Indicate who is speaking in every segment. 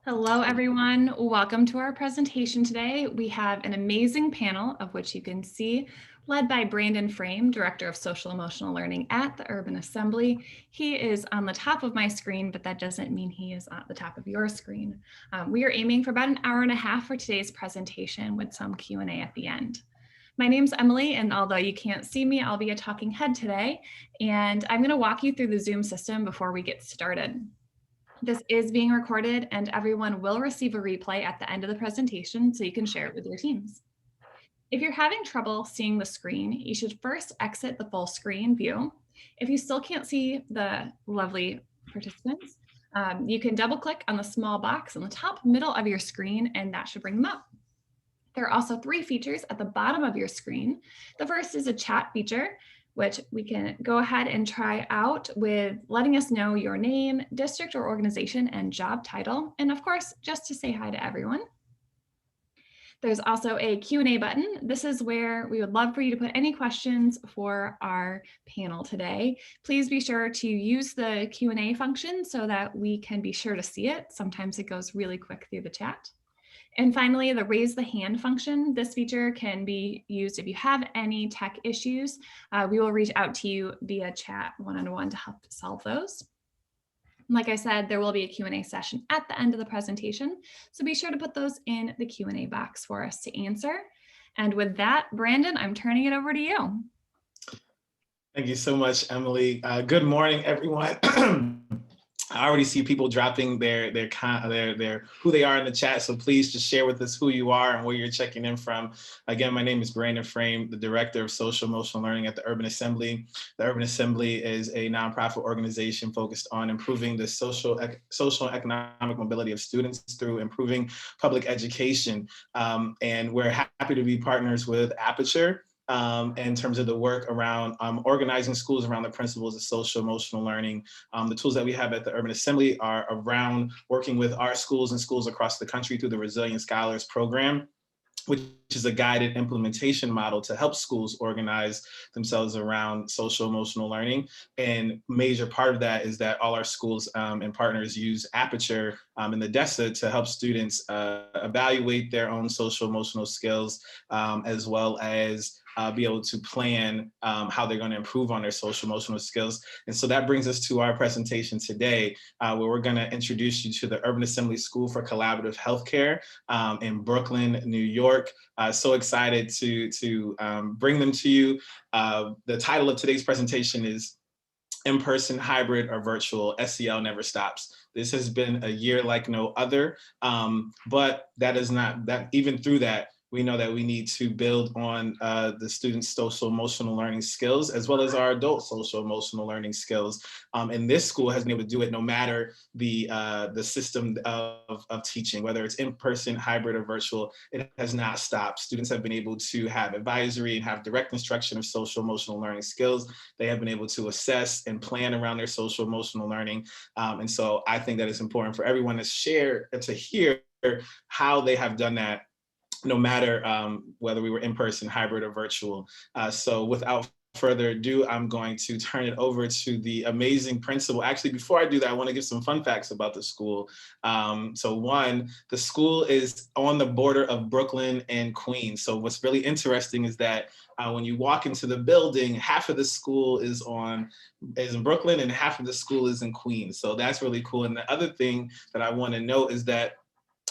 Speaker 1: Hello, everyone. Welcome to our presentation today. We have an amazing panel of which you can see, led by Brandon Frame, Director of Social Emotional Learning at the Urban Assembly. He is on the top of my screen, but that doesn't mean he is at the top of your screen. We are aiming for about an hour and a half for today's presentation with some Q&A at the end. My name's Emily, and although you can't see me, I'll be a talking head today, and I'm going to walk you through the Zoom system before we get started. This is being recorded and everyone will receive a replay at the end of the presentation so you can share it with your teams. If you're having trouble seeing the screen, you should first exit the full screen view. If you still can't see the lovely participants, you can double click on the small box in the top middle of your screen and that should bring them up. There are also three features at the bottom of your screen. The first is a chat feature, which we can go ahead and try out with letting us know your name, district or organization, and job title. And of course, just to say hi to everyone. There's also a Q&A button. This is where we would love for you to put any questions for our panel today. Please be sure to use the Q&A function so that we can be sure to see it. Sometimes it goes really quick through the chat. And finally, the raise the hand function. This feature can be used if you have any tech issues. We will reach out to you via chat one-on-one to help solve those. Like I said, there will be a Q&A session at the end of the presentation. So be sure to put those in the Q&A box for us to answer. And with that, Brandon, I'm turning it over to you.
Speaker 2: Thank you so much, Emily. Good morning, everyone. I already see people dropping their who they are in the chat. So please just share with us who you are and where you're checking in from. Again, my name is Brandon Frame, the Director of Social Emotional Learning at the Urban Assembly. The Urban Assembly is a nonprofit organization focused on improving the social and economic mobility of students through improving public education. And we're happy to be partners with Aperture in terms of the work around organizing schools around the principles of social emotional learning. The tools that we have at the Urban Assembly are around working with our schools and schools across the country through the Resilient Scholars Program, which is a guided implementation model to help schools organize themselves around social emotional learning. And major part of that is that all our schools and partners use Aperture in the DESA to help students evaluate their own social emotional skills, as well as be able to plan how they're going to improve on their social emotional skills. And so that brings us to our presentation today, where we're going to introduce you to the Urban Assembly School for Collaborative Healthcare in Brooklyn, New York. So excited to bring them to you. The title of today's presentation is In-Person, Hybrid, or Virtual, SEL Never Stops. This has been a year like no other, but that is not, that even through that, we know that we need to build on the students' social emotional learning skills, as well as our adult social emotional learning skills. And this school has been able to do it no matter the system of teaching, whether it's in-person, hybrid, or virtual. It has not stopped. Students have been able to have advisory and have direct instruction of social emotional learning skills. They have been able to assess and plan around their social emotional learning. And so I think that it's important for everyone to share and to hear how they have done that, no matter whether we were in person, hybrid, or virtual. So without further ado, I'm going to turn it over to the amazing principal. Actually, before I do that, I want to give some fun facts about the school. So one, the school is on the border of Brooklyn and Queens. So what's really interesting is that when you walk into the building, half of the school is in Brooklyn and half of the school is in Queens. So that's really cool. And the other thing that I want to note is that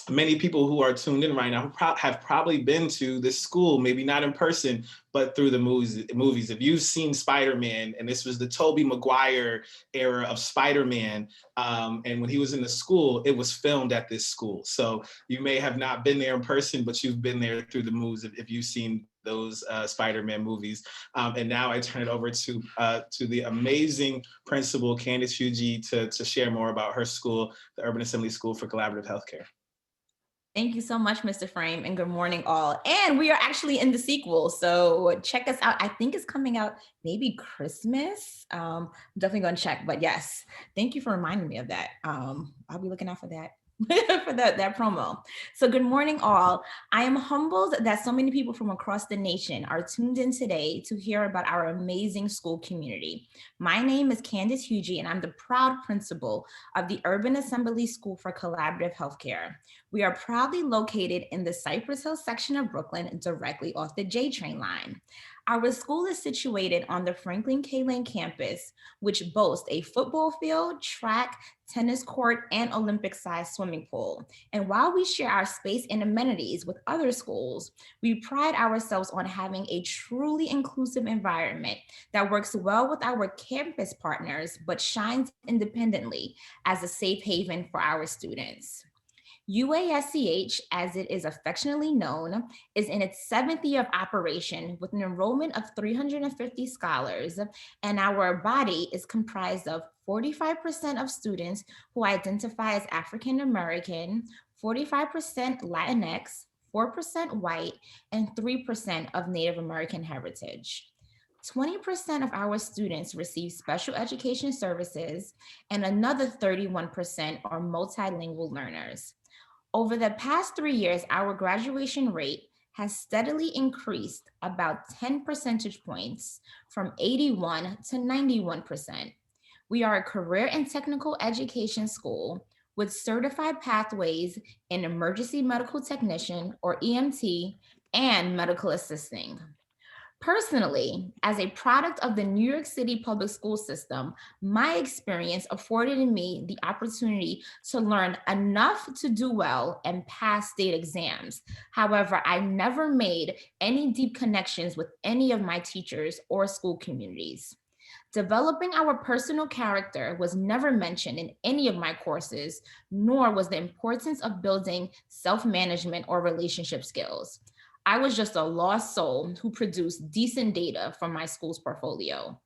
Speaker 2: many people who are tuned in right now have probably been to this school, maybe not in person, but through the movies. If you've seen Spider-Man, and this was the Tobey Maguire era of Spider-Man, and when he was in the school, it was filmed at this school. So you may have not been there in person, but you've been there through the movies if you've seen those Spider-Man movies. And now I turn it over to the amazing principal, Candice Fuji, to share more about her school, the Urban Assembly School for Collaborative Healthcare.
Speaker 3: Thank you so much, Mr. Frame, and good morning, all. And we are actually in the sequel, so check us out. I think it's coming out maybe Christmas. I'm definitely going to check, but yes, thank you for reminding me of that. I'll be looking out for that for that promo. So good morning, all. I am humbled that so many people from across the nation are tuned in today to hear about our amazing school community. My name is Candice Fuji, and I'm the proud principal of the Urban Assembly School for Collaborative Healthcare. We are proudly located in the Cypress Hill section of Brooklyn, directly off the J train line. Our school is situated on the Franklin K. Lane campus, which boasts a football field, track, tennis court, and Olympic-sized swimming pool. And while we share our space and amenities with other schools, we pride ourselves on having a truly inclusive environment that works well with our campus partners, but shines independently as a safe haven for our students. UASCH, as it is affectionately known, is in its 7th year of operation with an enrollment of 350 scholars, and our body is comprised of 45% of students who identify as African American, 45% Latinx, 4% white, and 3% of Native American heritage. 20% of our students receive special education services, and another 31% are multilingual learners. Over the past 3 years, our graduation rate has steadily increased about 10 percentage points from 81 to 91%. We are a career and technical education school with certified pathways in emergency medical technician or EMT and medical assisting. Personally, as a product of the New York City public school system, my experience afforded me the opportunity to learn enough to do well and pass state exams. However, I never made any deep connections with any of my teachers or school communities. Developing our personal character was never mentioned in any of my courses, nor was the importance of building self-management or relationship skills. I was just a lost soul who produced decent data from my school's portfolio.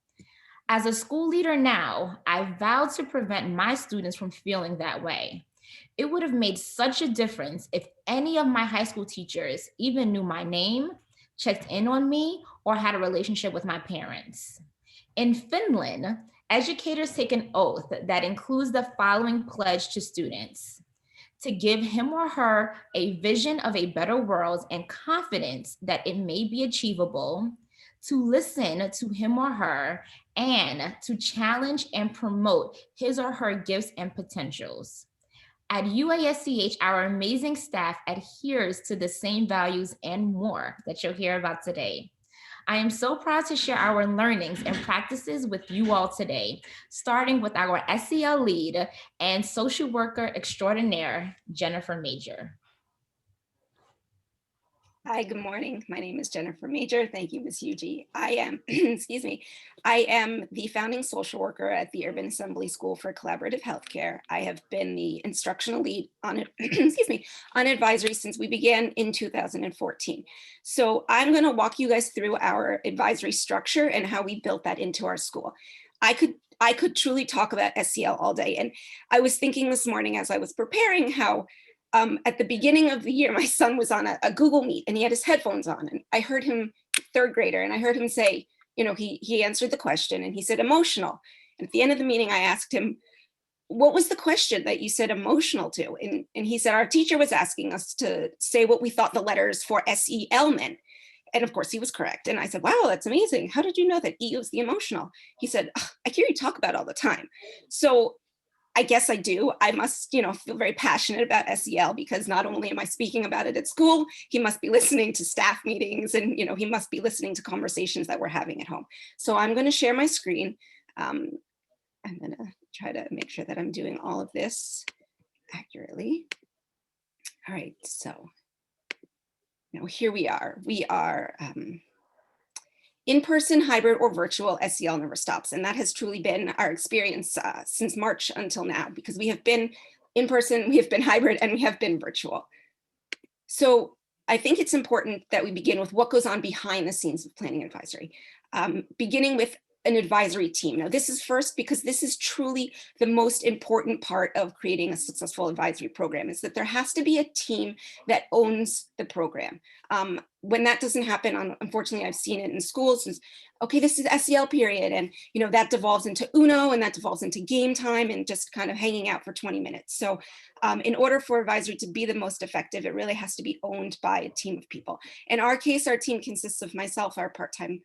Speaker 3: As a school leader now, I vowed to prevent my students from feeling that way. It would have made such a difference if any of my high school teachers even knew my name, checked in on me, or had a relationship with my parents. In Finland, educators take an oath that includes the following pledge to students: to give him or her a vision of a better world and confidence that it may be achievable, to listen to him or her, and to challenge and promote his or her gifts and potentials. At UASCH, our amazing staff adheres to the same values and more that you'll hear about today. I am so proud to share our learnings and practices with you all today, starting with our SEL lead and social worker extraordinaire, Jennifer Major.
Speaker 4: Hi, good morning. My name is Jennifer Major. Thank you, Ms. Fuji. I am, excuse me, I am the founding social worker at the Urban Assembly School for Collaborative Healthcare. I have been the instructional lead on it, excuse me, on advisory since we began in 2014. So I'm going to walk you guys through our advisory structure and how we built that into our school. I could truly talk about SEL all day. And I was thinking this morning as I was preparing how at the beginning of the year, my son was on a Google Meet and he had his headphones on, and I heard him, third grader, and I heard him say, you know, he answered the question and he said emotional. And at the end of the meeting, I asked him, what was the question that you said emotional to? And he said, our teacher was asking us to say what we thought the letters for SEL meant. And of course he was correct. And I said, wow, that's amazing. How did you know that E was the emotional? He said, I hear you talk about it all the time. So I guess I do. I must, you know, feel very passionate about SEL because not only am I speaking about it at school, he must be listening to staff meetings and, you know, he must be listening to conversations that we're having at home. So I'm going to share my screen. I'm going to try to make sure that I'm doing all of this accurately. All right, so now here we are. We are in-person, hybrid, or virtual. SEL never stops. And that has truly been our experience since March until now, because we have been in person, we have been hybrid, and we have been virtual. So I think it's important that we begin with what goes on behind the scenes of planning advisory, beginning with an advisory team. Now, this is first because this is truly the most important part of creating a successful advisory program, is that there has to be a team that owns the program. when that doesn't happen, unfortunately, I've seen it in schools, is, okay, this is SEL period. And, that devolves into Uno, and that devolves into game time and just kind of hanging out for 20 minutes. So in order for advisory to be the most effective, it really has to be owned by a team of people. In our case, our team consists of myself, our part-time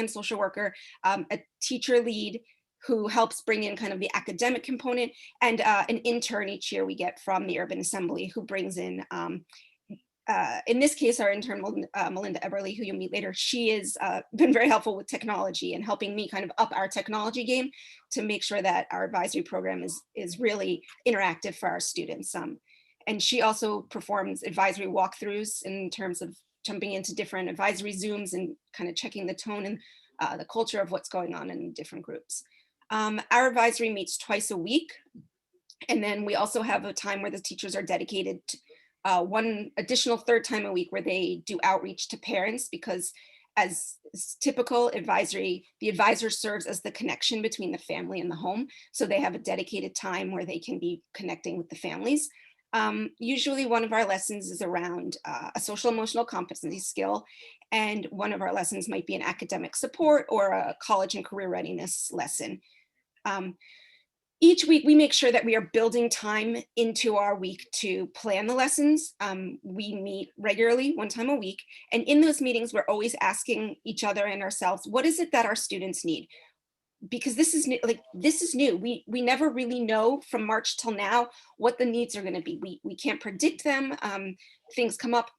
Speaker 4: social worker, a teacher lead who helps bring in kind of the academic component, and an intern each year we get from the Urban Assembly who brings in this case, our intern, Melinda Eberly, who you'll meet later. She has been very helpful with technology and helping me kind of up our technology game to make sure that our advisory program is really interactive for our students. And she also performs advisory walkthroughs in terms of jumping into different advisory Zooms and kind of checking the tone and the culture of what's going on in different groups. Our advisory meets twice a week. And then we also have a time where the teachers are dedicated to one additional third time a week where they do outreach to parents, because as is typical advisory, the advisor serves as the connection between the family and the home. So they have a dedicated time where they can be connecting with the families. Usually one of our lessons is around a social emotional competency skill, and one of our lessons might be an academic support or a college and career readiness lesson. Each week, we make sure that we are building time into our week to plan the lessons. We meet regularly, one time a week. And in those meetings, we're always asking each other and ourselves, what is it that our students need? Because this is new, this is new. We never really know from March till now what the needs are going to be. We can't predict them. Things come up,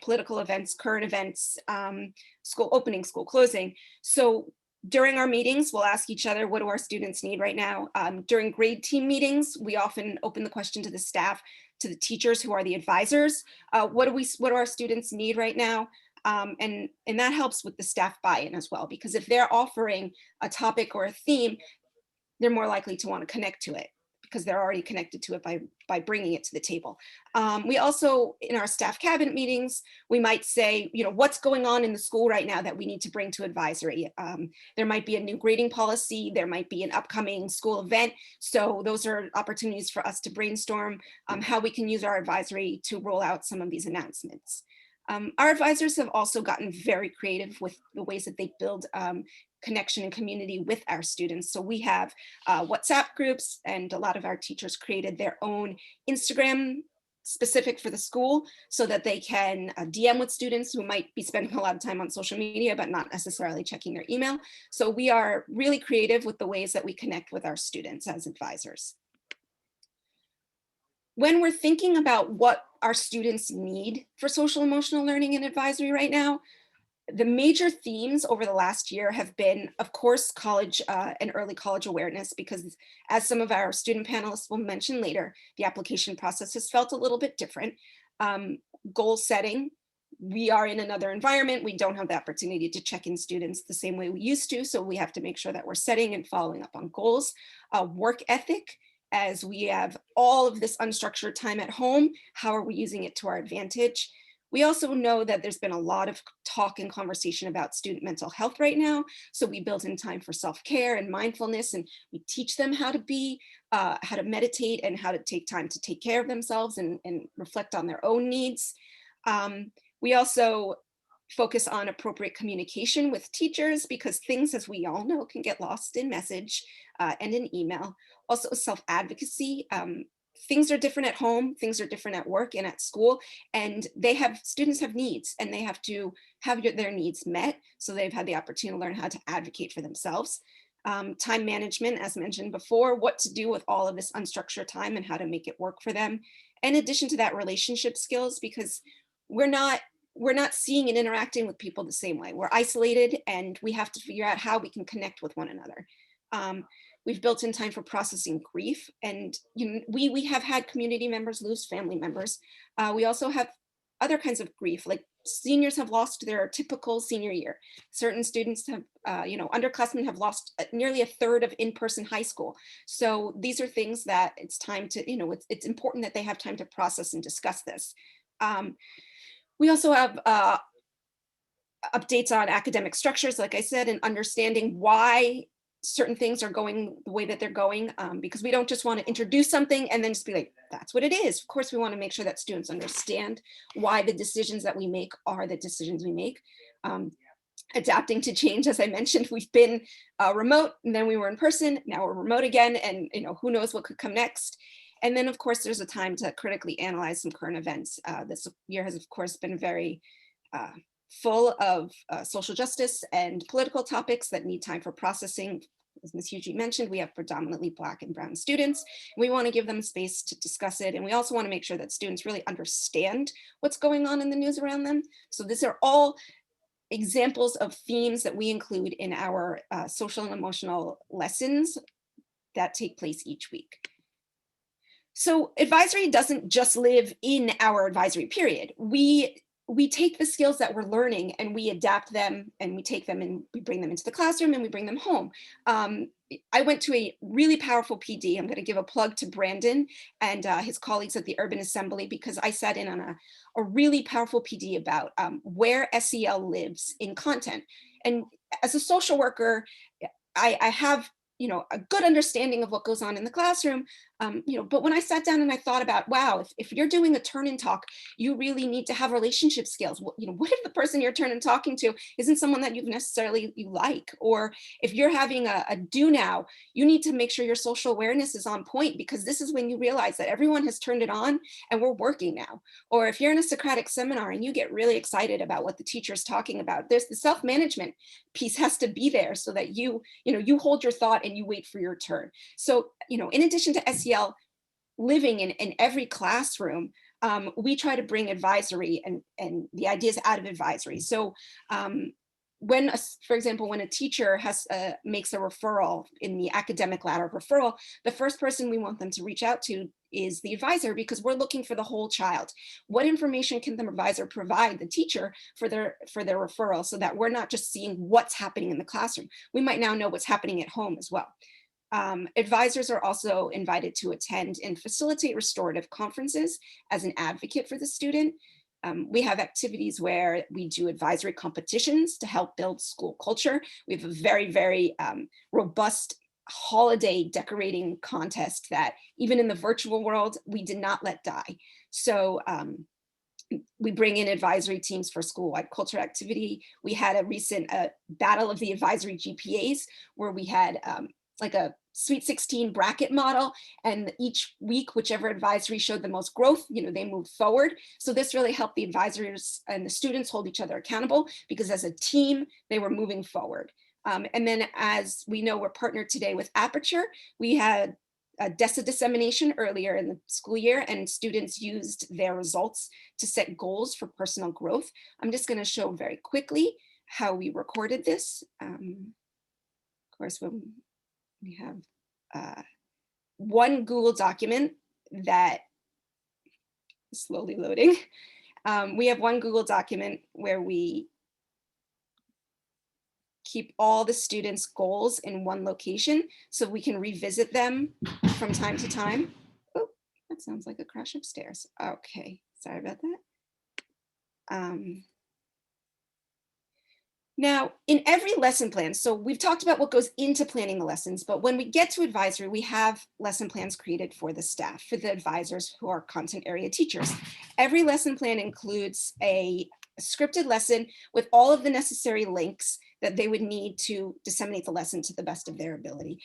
Speaker 4: political events, current events, school opening, school closing. So during our meetings, we'll ask each other, what do our students need right now? During grade team meetings, we often open the question to the staff, to the teachers who are the advisors. What do our students need right now? And that helps with the staff buy-in as well, because if they're offering a topic or a theme, they're more likely to want to connect to it because they're already connected to it by bringing it to the table. We also, in our staff cabinet meetings, we might say, what's going on in the school right now that we need to bring to advisory. There might be a new grading policy, there might be an upcoming school event. So those are opportunities for us to brainstorm how we can use our advisory to roll out some of these announcements. Our advisors have also gotten very creative with the ways that they build connection and community with our students. So we have WhatsApp groups, and a lot of our teachers created their own Instagram specific for the school so that they can DM with students who might be spending a lot of time on social media, but not necessarily checking their email. So we are really creative with the ways that we connect with our students as advisors. When we're thinking about what our students need for social emotional learning and advisory right now, the major themes over the last year have been, of course, college and early college awareness, because as some of our student panelists will mention later, the application process has felt a little bit different. Goal setting, we are in another environment. We don't have the opportunity to check in students the same way we used to. So we have to make sure that we're setting and following up on goals. Work ethic, as we have all of this unstructured time at home, how are we using it to our advantage? We also know that there's been a lot of talk and conversation about student mental health right now. So we built in time for self-care and mindfulness, and we teach them how to meditate and how to take time to take care of themselves and reflect on their own needs. We also focus on appropriate communication with teachers, because things, as we all know, can get lost in message and in email. Also self-advocacy. Things are different at home, things are different at work and at school, and students have needs, and they have to have their needs met. So they've had the opportunity to learn how to advocate for themselves. Time management, as mentioned before, what to do with all of this unstructured time and how to make it work for them. In addition to that, relationship skills, because we're not seeing and interacting with people the same way. We're isolated, and we have to figure out how we can connect with one another. We've built in time for processing grief, and we have had community members lose family members. We also have other kinds of grief, like seniors have lost their typical senior year. Certain students have, underclassmen have lost nearly a third of in-person high school. So these are things that it's time to, it's important that they have time to process and discuss this. We also have updates on academic structures, like I said, and understanding why certain things are going the way that they're going, because we don't just want to introduce something and then just be like, that's what it is. Of course, we want to make sure that students understand why the decisions that we make are the decisions we make. Adapting to change, as I mentioned, we've been remote, and then we were in person, now we're remote again, and who knows what could come next. And then, of course, there's a time to critically analyze some current events. This year has, of course, been very full of social justice and political topics that need time for processing. As Ms. Fuji mentioned, we have predominantly Black and Brown students. We want to give them space to discuss it. And we also want to make sure that students really understand what's going on in the news around them. So these are all examples of themes that we include in our social and emotional lessons that take place each week. So advisory doesn't just live in our advisory period. We take the skills that we're learning and we adapt them, and we take them and we bring them into the classroom and we bring them home. I went to a really powerful PD. I'm going to give a plug to Brandon and his colleagues at the Urban Assembly, because I sat in on a really powerful PD about where SEL lives in content. And as a social worker, I have a good understanding of what goes on in the classroom, but when I sat down and I thought about, wow, if you're doing a turn and talk, you really need to have relationship skills. What if the person you're turn and talking to isn't someone that you like? Or if you're having a do now, you need to make sure your social awareness is on point, because this is when you realize that everyone has turned it on and we're working now. Or if you're in a Socratic seminar and you get really excited about what the teacher is talking about, there's the self-management piece has to be there so that you hold your thought and you wait for your turn. So, in addition to SEL living in every classroom, we try to bring advisory and the ideas out of advisory. So for example, when a teacher makes a referral in the academic ladder referral, the first person we want them to reach out to is the advisor, because we're looking for the whole child. What information can the advisor provide the teacher for their referral, so that we're not just seeing what's happening in the classroom. We might now know what's happening at home as well. Advisors are also invited to attend and facilitate restorative conferences as an advocate for the student. We have activities where we do advisory competitions to help build school culture. We have a very, very robust holiday decorating contest that even in the virtual world, we did not let die. So we bring in advisory teams for school-wide culture activity. We had a recent battle of the advisory GPAs, where we had like a Sweet 16 bracket model, and each week, whichever advisory showed the most growth, they moved forward. So this really helped the advisors and the students hold each other accountable, because as a team, they were moving forward. And then, as we know, we're partnered today with Aperture. We had a DESA dissemination earlier in the school year, and students used their results to set goals for personal growth. I'm just going to show very quickly how we recorded this. Of course, when we have one Google document that is slowly loading. We have one Google document where we keep all the students' goals in one location so we can revisit them from time to time. Oh, that sounds like a crash upstairs. Okay, sorry about that. Now, in every lesson plan, so we've talked about what goes into planning the lessons, but when we get to advisory, we have lesson plans created for the staff, for the advisors who are content area teachers. Every lesson plan includes a scripted lesson with all of the necessary links that they would need to disseminate the lesson to the best of their ability.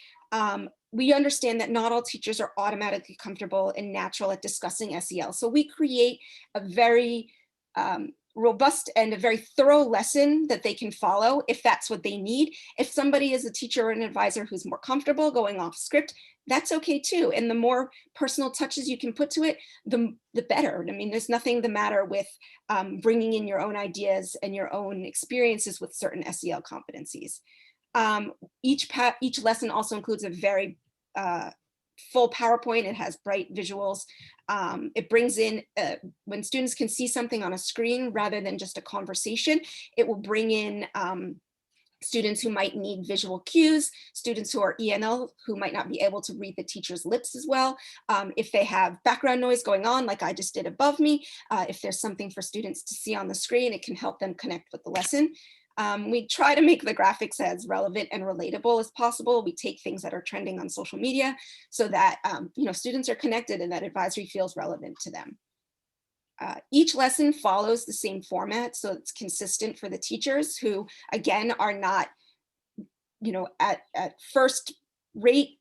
Speaker 4: We understand that not all teachers are automatically comfortable and natural at discussing SEL, so we create a very robust and a very thorough lesson that they can follow if that's what they need. If somebody is a teacher or an advisor who's more comfortable going off script, that's okay too. And the more personal touches you can put to it, the better. I mean, there's nothing the matter with bringing in your own ideas and your own experiences with certain SEL competencies. Each lesson also includes a very full PowerPoint. It has bright visuals. It brings in, when students can see something on a screen rather than just a conversation, it will bring in students who might need visual cues, students who are ENL who might not be able to read the teacher's lips as well. If they have background noise going on, like I just did above me, if there's something for students to see on the screen, it can help them connect with the lesson. We try to make the graphics as relevant and relatable as possible. We take things that are trending on social media so that students are connected and that advisory feels relevant to them. Each lesson follows the same format, so it's consistent for the teachers who, again, are not, at first rate,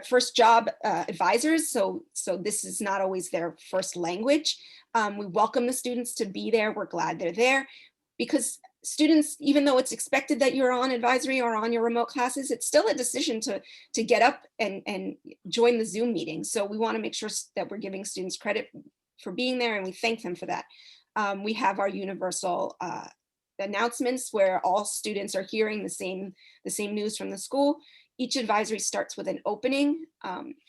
Speaker 4: first job advisors. So this is not always their first language. We welcome the students to be there. We're glad they're there, because students, even though it's expected that you're on advisory or on your remote classes, it's still a decision to get up and join the Zoom meeting. So we want to make sure that we're giving students credit for being there, and we thank them for that. We have our universal announcements where all students are hearing the same news from the school. Each advisory starts with an opening.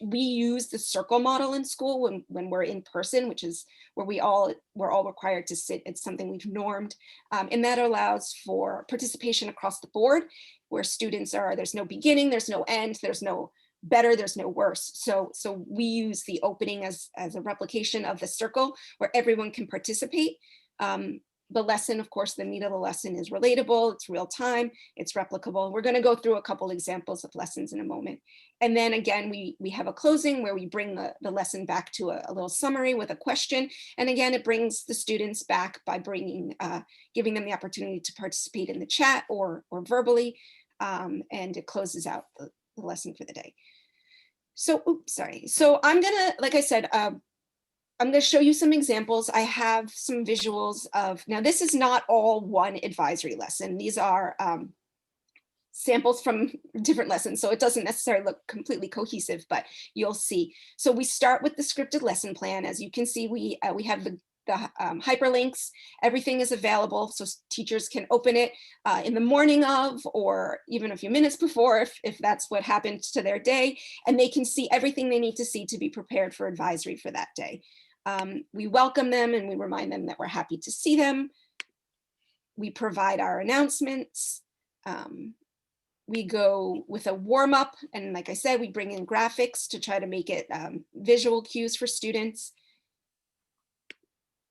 Speaker 4: We use the circle model in school when we're in person, which is where we're all required to sit. It's something we've normed, and that allows for participation across the board, where students are, there's no beginning, there's no end, there's no better, there's no worse. So we use the opening as a replication of the circle where everyone can participate. The lesson, of course, the meat of the lesson is relatable, it's real time, it's replicable. We're going to go through a couple examples of lessons in a moment. And then again, we have a closing where we bring the lesson back to a little summary with a question. And again, it brings the students back by giving them the opportunity to participate in the chat or verbally, and it closes out the lesson for the day. So, oops, sorry. So I'm gonna, like I said, I'm going to show you some examples. I have some visuals of, now this is not all one advisory lesson. These are samples from different lessons. So it doesn't necessarily look completely cohesive, but you'll see. So we start with the scripted lesson plan. As you can see, we have the hyperlinks. Everything is available, so teachers can open it in the morning of, or even a few minutes before, if that's what happened to their day, and they can see everything they need to see to be prepared for advisory for that day. We welcome them and we remind them that we're happy to see them. We provide our announcements. We go with a warm up, and like I said, we bring in graphics to try to make it visual cues for students.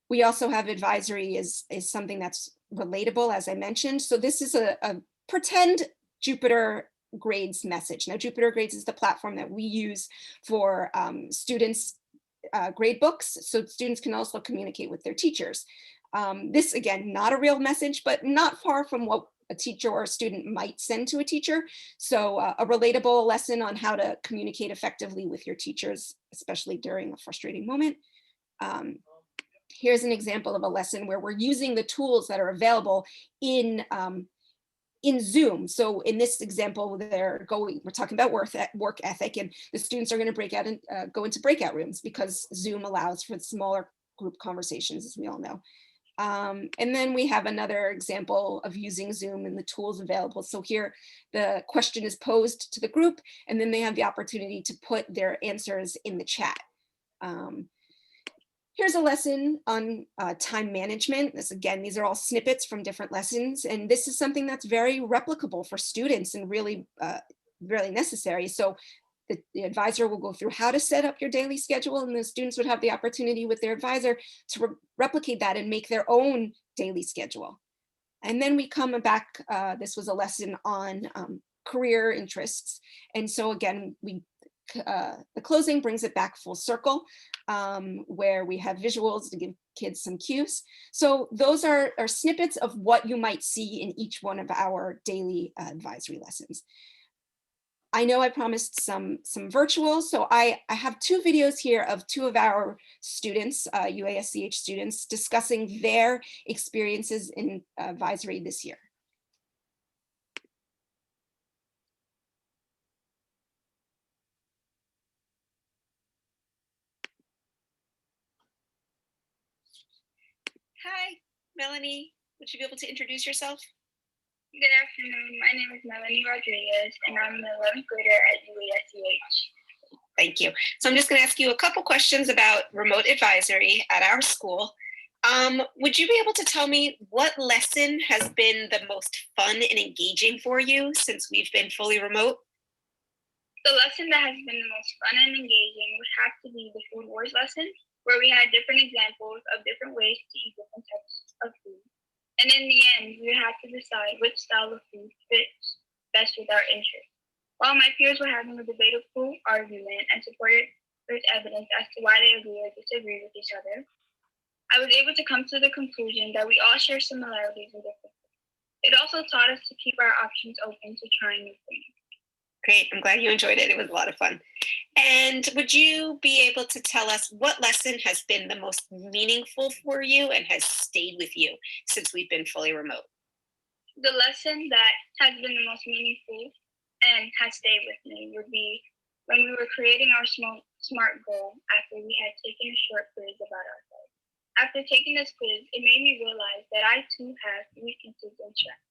Speaker 4: We also have advisory is something that's relatable, as I mentioned. So this is a pretend Jupiter Grades message. Now, Jupiter Grades is the platform that we use for students' grade books, so students can also communicate with their teachers. This, again, not a real message, but not far from what a teacher or a student might send to a teacher. So a relatable lesson on how to communicate effectively with your teachers, especially during a frustrating moment. Here's an example of a lesson where we're using the tools that are available in Zoom. So in this example, we're talking about work ethic, and the students are going to break out and go into breakout rooms because Zoom allows for smaller group conversations, as we all know. And then we have another example of using Zoom and the tools available. So here the question is posed to the group, and then they have the opportunity to put their answers in the chat. Here's a lesson on time management. These are all snippets from different lessons, and this is something that's very replicable for students and really, really necessary. So the advisor will go through how to set up your daily schedule, and the students would have the opportunity with their advisor to replicate that and make their own daily schedule. And then we come back, this was a lesson on career interests. And so again, the closing brings it back full circle, where we have visuals to give kids some cues. So those are snippets of what you might see in each one of our daily advisory lessons. I know I promised some virtual, so I have two videos here of two of our students, UASCH students, discussing their experiences in advisory this year.
Speaker 5: Hi, Melanie. Would you be able to introduce yourself?
Speaker 6: Good afternoon. My name is Melanie Rodriguez, and I'm an 11th grader at UASCH.
Speaker 5: Thank you. So I'm just going to ask you a couple questions about remote advisory at our school. Would you be able to tell me what lesson has been the most fun and engaging for you since we've been fully remote?
Speaker 6: The lesson that has been the most fun and engaging would have to be the food wars lesson, where we had different examples of different ways to eat different types of food. And in the end, we had to decide which style of food fits best with our interests. While my peers were having a debatable argument and supported with evidence as to why they agree or disagree with each other, I was able to come to the conclusion that we all share similarities and differences. It also taught us to keep our options open to trying new things.
Speaker 5: Great. I'm glad you enjoyed it. It was a lot of fun. And would you be able to tell us what lesson has been the most meaningful for you and has stayed with you since we've been fully remote?
Speaker 6: The lesson that has been the most meaningful and has stayed with me would be when we were creating our SMART goal after we had taken a short quiz about ourselves. After taking this quiz, it made me realize that I too have weaknesses and strengths.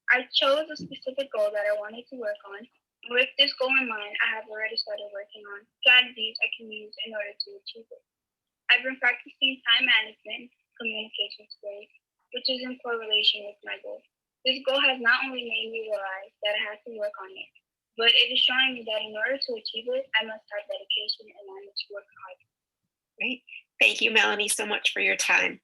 Speaker 6: I chose a specific goal that I wanted to work on. With this goal in mind, I have already started working on strategies I can use in order to achieve it. I've been practicing time management, communication skills, which is in correlation with my goal. This goal has not only made me realize that I have to work on it, but it is showing me that in order to achieve it, I must have dedication and I must work hard.
Speaker 5: Great. Thank you, Melanie, so much for your time.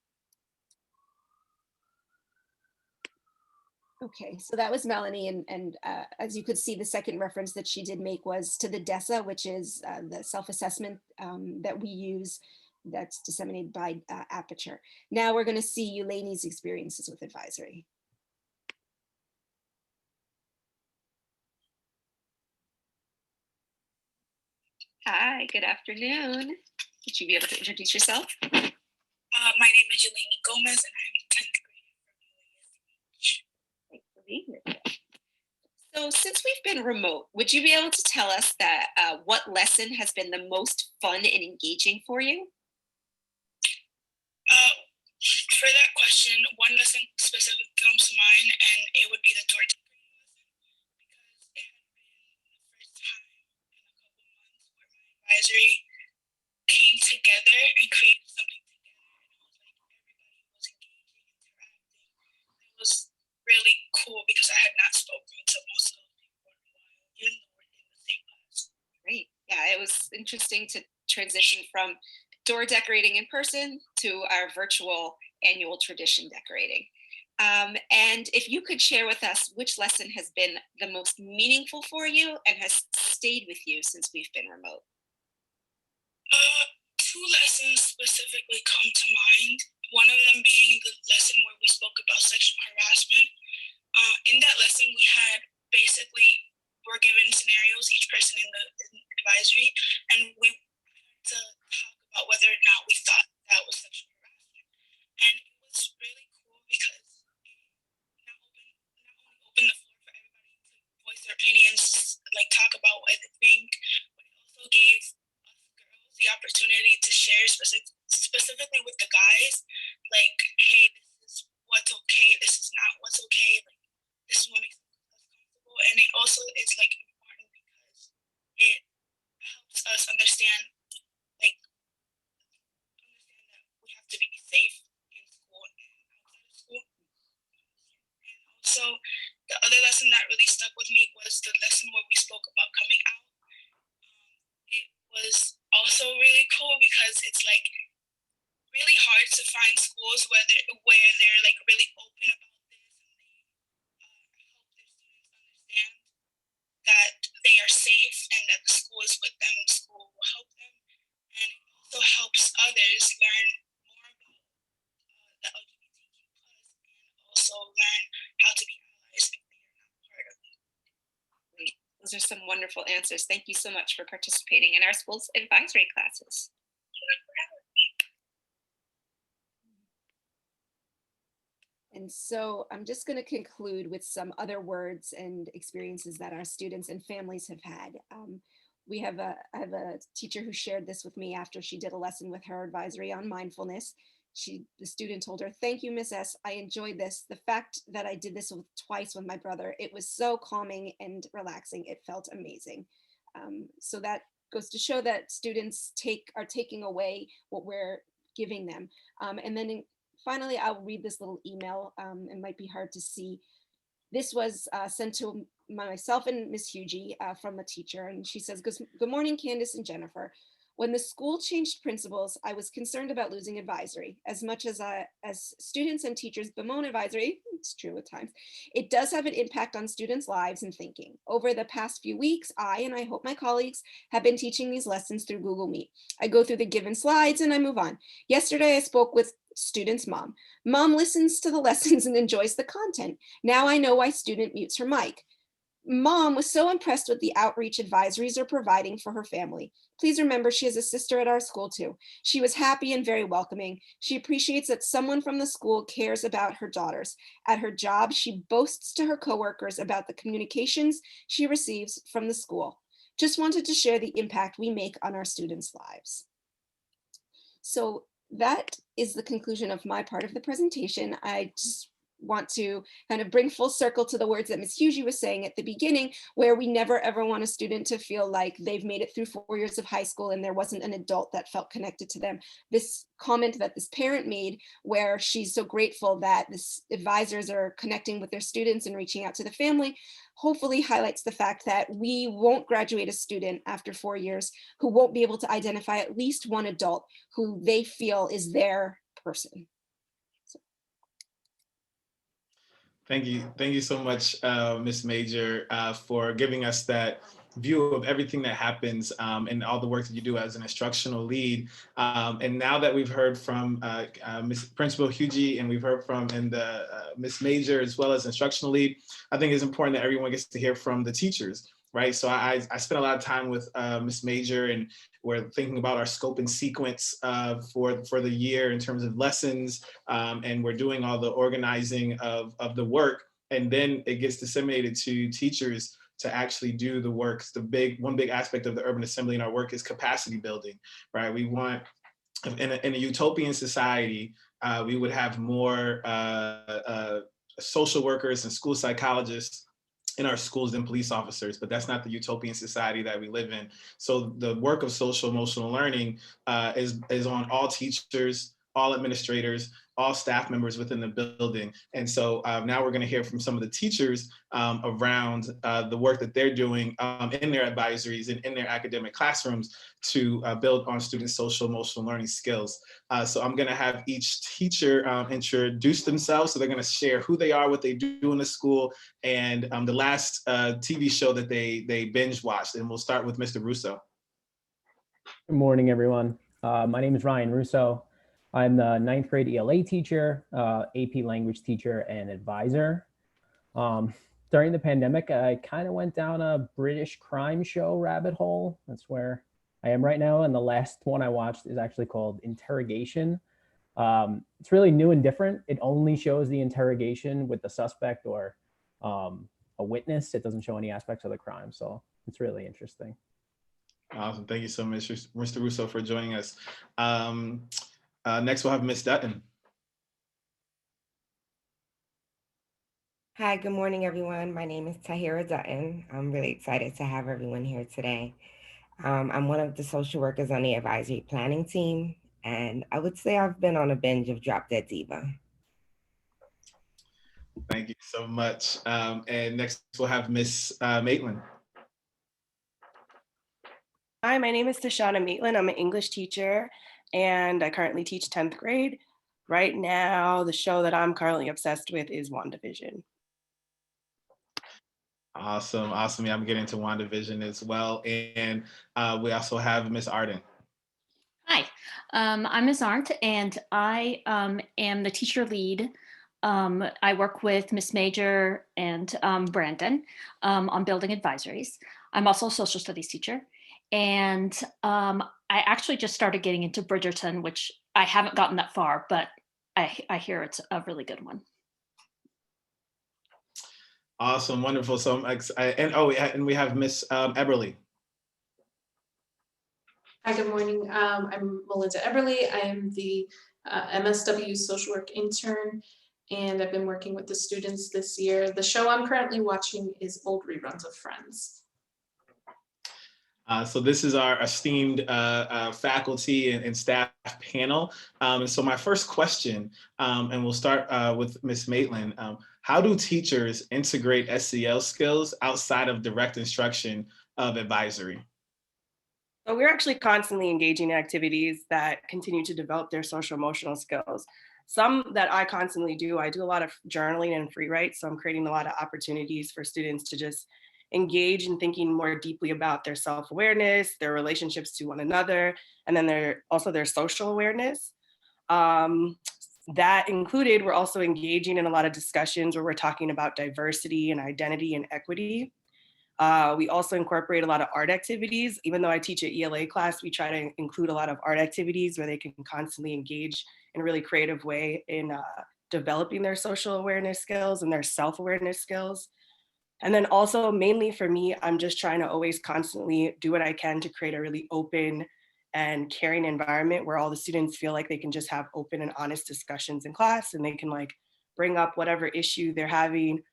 Speaker 5: Okay, so that was Melanie, and as you could see, the second reference that she did make was to the DESA, which is the self-assessment that we use that's disseminated by Aperture. Now we're going to see Eulene's experiences with advisory. Hi, good afternoon. Would you be able to introduce yourself?
Speaker 7: My name is Eulene Gomez, and I'm in 10th grade from UASH.
Speaker 5: Thanks for being here. So since we've been remote, would you be able to tell us that what lesson has been the most fun and engaging for you?
Speaker 7: For that question, one lesson specifically comes to mind, and it would be the door decorating lesson, because it had been the first time in a couple months where my advisory came together and created something together, and it was like everybody was engaging, interacting. It was really cool because I had not spoken to most of those people in a while, even though we're in the same class.
Speaker 5: Great. Yeah, it was interesting to transition from door decorating in person to our virtual annual tradition decorating. And if you could share with us which lesson has been the most meaningful for you and has stayed with you since we've been remote.
Speaker 7: Two lessons specifically come to mind. One of them being the lesson where we spoke about sexual harassment. In that lesson, we were given scenarios, each person in the advisory, and we had to talk about whether or not we thought that was sexual harassment. And it was really cool because it not only opened the floor for everybody to voice their opinions, like talk about what they think, but it also gave us girls the opportunity to share specifically with the guys, like, hey, this is what's okay, this is not what's okay, like, this is what makes us comfortable. And it also is like important because it helps us understand that we have to be safe in school and outside of school. And also, the other lesson that really stuck with me was the lesson where we spoke about coming out. It was also really cool because it's like really hard to find schools where they're like really open about this, and they help their students understand that they are safe and that the school is with them, the school will help them. And it also helps others learn more about the LGBTQ+, and also learn how to be allies if they are not part of it.
Speaker 5: Great. Those are some wonderful answers. Thank you so much for participating in our school's advisory classes. And so I'm just going to conclude with some other words and experiences that our students and families have had. I have a teacher who shared this with me after she did a lesson with her advisory on mindfulness. The student told her, "Thank you, Miss S. I enjoyed this. The fact that I did this twice with my brother, it was so calming and relaxing. It felt amazing." So that goes to show that students are taking away what we're giving them. And then finally, I'll read this little email. It might be hard to see. This was sent to myself and Miss Fuji from a teacher, and she says, "Good morning, Candice and Jennifer.
Speaker 4: When the school changed principals, I was concerned about losing advisory. As much as students and teachers bemoan advisory, it's true at times, it does have an impact on students' lives and thinking. Over the past few weeks, and I hope my colleagues, have been teaching these lessons through Google Meet. I go through the given slides and I move on. Yesterday, I spoke with student's mom. Mom listens to the lessons and enjoys the content. Now I know why student mutes her mic. Mom was so impressed with the outreach advisories are providing for her family. Please remember she has a sister at our school too. She was happy and very welcoming. She appreciates that someone from the school cares about her daughters. At her job, she boasts to her coworkers about the communications she receives from the school. Just wanted to share the impact we make on our students' lives. So that is the conclusion of my part of the presentation. I just want to kind of bring full circle to the words that Ms. Fuji was saying at the beginning, where we never ever want a student to feel like they've made it through 4 years of high school and there wasn't an adult that felt connected to them. This comment that this parent made, where she's so grateful that this advisors are connecting with their students and reaching out to the family, hopefully highlights the fact that we won't graduate a student after 4 years who won't be able to identify at least one adult who they feel is their person.
Speaker 2: Thank you so much, Ms. Major, for giving us that view of everything that happens and all the work that you do as an instructional lead. And now that we've heard from Ms. Principal Fuji and we've heard from Ms. Major as well as instructional lead, I think it's important that everyone gets to hear from the teachers, right? So I spent a lot of time with Ms. Major, and we're thinking about our scope and sequence for the year in terms of lessons, and we're doing all the organizing of the work, and then it gets disseminated to teachers to actually do the work. One big aspect of the Urban Assembly in our work is capacity building, right? We want, in a utopian society, we would have more social workers and school psychologists in our schools than police officers, but that's not the utopian society that we live in. So the work of social emotional learning is on all teachers, all administrators, all staff members within the building. And so now we're going to hear from some of the teachers around the work that they're doing in their advisories and in their academic classrooms to build on students' social emotional learning skills. So I'm going to have each teacher introduce themselves. So they're going to share who they are, what they do in the school, and the last TV show that they binge watched. And we'll start with Mr. Russo.
Speaker 8: Good morning, everyone. My name is Ryan Russo. I'm the 9th grade ELA teacher, AP language teacher, and advisor. During the pandemic, I kind of went down a British crime show rabbit hole. That's where I am right now. And the last one I watched is actually called Interrogation. It's really new and different. It only shows the interrogation with the suspect or a witness. It doesn't show any aspects of the crime. So it's really interesting.
Speaker 2: Awesome. Thank you so much, Mr. Russo, for joining us. Next, we'll have Ms. Dutton.
Speaker 9: Hi, good morning, everyone. My name is Tahira Dutton. I'm really excited to have everyone here today. I'm one of the social workers on the advisory planning team, and I would say I've been on a binge of Drop Dead Diva.
Speaker 2: Thank you so much. And next, we'll have Ms. Maitland.
Speaker 10: Hi, my name is Tashana Maitland. I'm an English teacher, and I currently teach 10th grade. Right now, the show that I'm currently obsessed with is WandaVision.
Speaker 2: Awesome. Yeah, I'm getting to WandaVision as well. And we also have Ms. Arden.
Speaker 11: Hi, I'm Ms. Arndt, and I am the teacher lead. I work with Ms. Major and Brandon on building advisories. I'm also a social studies teacher. And I actually just started getting into Bridgerton, which I haven't gotten that far, but I hear it's a really good one.
Speaker 2: Awesome, wonderful. So and we have Miss Eberly.
Speaker 12: Hi, good morning. I'm Melinda Eberly. I am the MSW social work intern, and I've been working with the students this year. The show I'm currently watching is old reruns of Friends.
Speaker 2: So this is our esteemed faculty and staff panel. And so my first question, and we'll start with Ms. Maitland. How do teachers integrate SEL skills outside of direct instruction of advisory?
Speaker 10: So we're actually constantly engaging in activities that continue to develop their social emotional skills. Some that I constantly do, I do a lot of journaling and free write. So I'm creating a lot of opportunities for students to just engage in thinking more deeply about their self-awareness, their relationships to one another, and then their social awareness. Um, that included, we're also engaging in a lot of discussions where we're talking about diversity and identity and equity. We also incorporate a lot of art activities. Even though I teach an ELA class, we try to include a lot of art activities where they can constantly engage in a really creative way in developing their social awareness skills and their self-awareness skills. And then also, mainly for me, I'm just trying to always constantly do what I can to create a really open and caring environment where all the students feel like they can just have open and honest discussions in class, and they can like bring up whatever issue they're having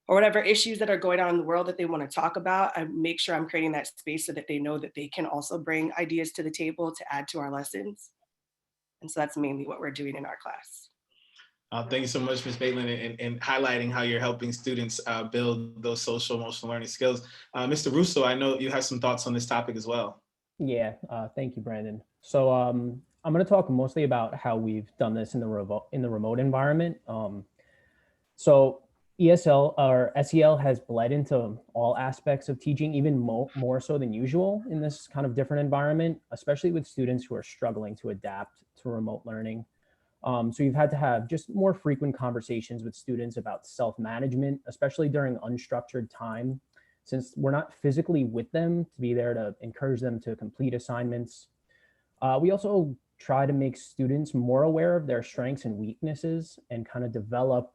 Speaker 10: or whatever issues that are going on in the world that they want to talk about. I make sure I'm creating that space so that they know that they can also bring ideas to the table to add to our lessons. And so that's mainly what we're doing in our class.
Speaker 2: Thank you so much, Ms. Maitland, and highlighting how you're helping students build those social emotional learning skills. Mr. Russo, I know you have some thoughts on this topic as well.
Speaker 8: Yeah, thank you, Brandon. So I'm going to talk mostly about how we've done this in the remote environment. So ESL or SEL has bled into all aspects of teaching, even more so than usual in this kind of different environment, especially with students who are struggling to adapt to remote learning. So you've had to have just more frequent conversations with students about self-management, especially during unstructured time, since we're not physically with them to be there to encourage them to complete assignments. We also try to make students more aware of their strengths and weaknesses and kind of develop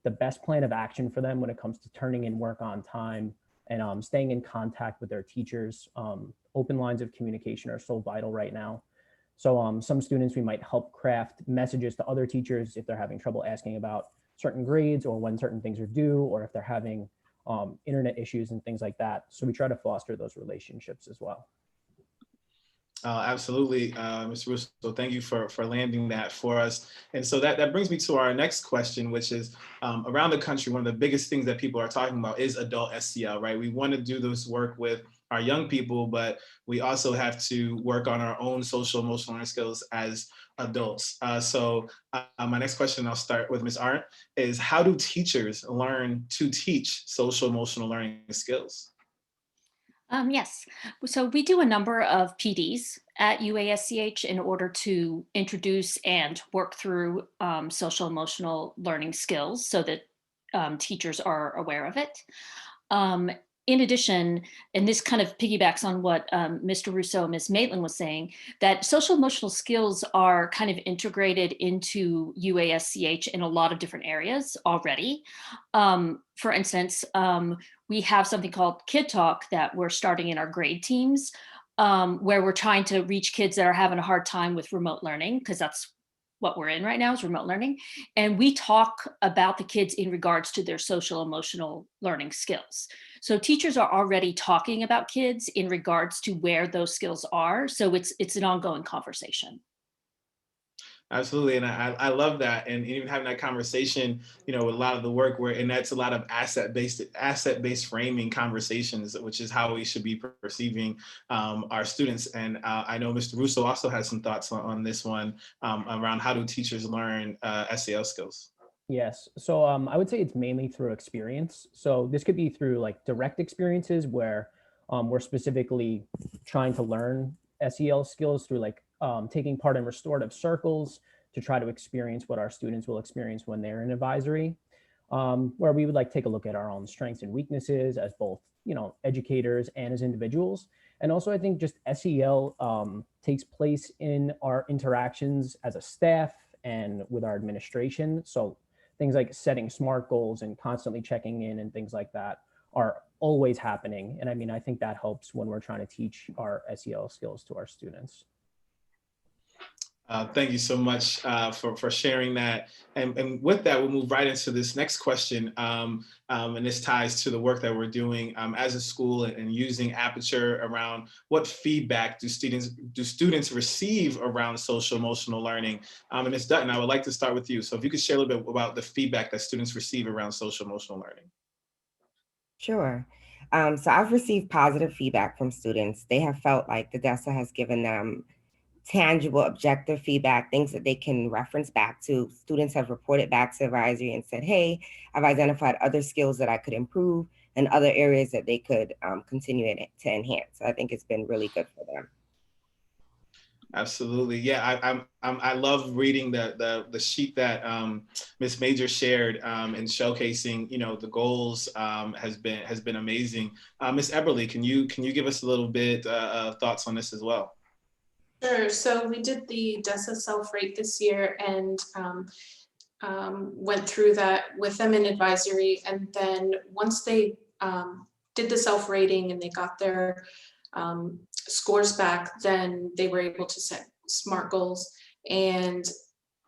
Speaker 8: the best plan of action for them when it comes to turning in work on time and staying in contact with their teachers. Open lines of communication are so vital right now. So some students, we might help craft messages to other teachers if they're having trouble asking about certain grades or when certain things are due, or if they're having internet issues and things like that. So we try to foster those relationships as well.
Speaker 2: Absolutely, Mr. Russo, thank you for landing that for us. And so that brings me to our next question, which is around the country, one of the biggest things that people are talking about is adult SEL, right? We want to do this work with our young people, but we also have to work on our own social emotional learning skills as adults. So my next question, I'll start with Ms. Arndt, is how do teachers learn to teach social emotional learning skills?
Speaker 11: Yes, so we do a number of PDs at UASCH in order to introduce and work through social emotional learning skills so that teachers are aware of it. In addition, and this kind of piggybacks on what Mr. Russo and Ms. Maitland was saying, that social emotional skills are kind of integrated into UASCH in a lot of different areas already. For instance, we have something called Kid Talk that we're starting in our grade teams, where we're trying to reach kids that are having a hard time with remote learning, because that's what we're in right now is remote learning. And we talk about the kids in regards to their social emotional learning skills. So teachers are already talking about kids in regards to where those skills are. So it's an ongoing conversation.
Speaker 2: Absolutely, and I love that, and even having that conversation, with a lot of the work and that's a lot of asset-based framing conversations, which is how we should be perceiving our students. And I know Mr. Russo also has some thoughts on this one around how do teachers learn SEL skills.
Speaker 8: Yes, so I would say it's mainly through experience. So this could be through like direct experiences where we're specifically trying to learn SEL skills through like taking part in restorative circles to try to experience what our students will experience when they're in advisory, where we would like take a look at our own strengths and weaknesses as both, educators and as individuals. And also I think just SEL takes place in our interactions as a staff and with our administration. So things like setting SMART goals and constantly checking in and things like that are always happening. And I mean, I think that helps when we're trying to teach our SEL skills to our students.
Speaker 2: Thank you so much for sharing that. And with that, we'll move right into this next question. And this ties to the work that we're doing as a school and using Aperture around what feedback do students receive around social emotional learning. And Ms. Dutton, I would like to start with you. So if you could share a little bit about the feedback that students receive around social emotional learning.
Speaker 9: Sure. So I've received positive feedback from students. They have felt like the DESA has given them tangible, objective feedback, things that they can reference back to. Students have reported back to advisory and said, hey, I've identified other skills that I could improve and other areas that they could continue to enhance. So I think it's been really good for them.
Speaker 2: Absolutely, yeah. I love reading the sheet that Ms. Major shared and showcasing, the goals has been amazing. Ms. Eberly, can you give us a little bit of thoughts on this as well?
Speaker 12: Sure. So we did the DESA self-rate this year and went through that with them in advisory. And then once they did the self-rating and they got their scores back, then they were able to set SMART goals. And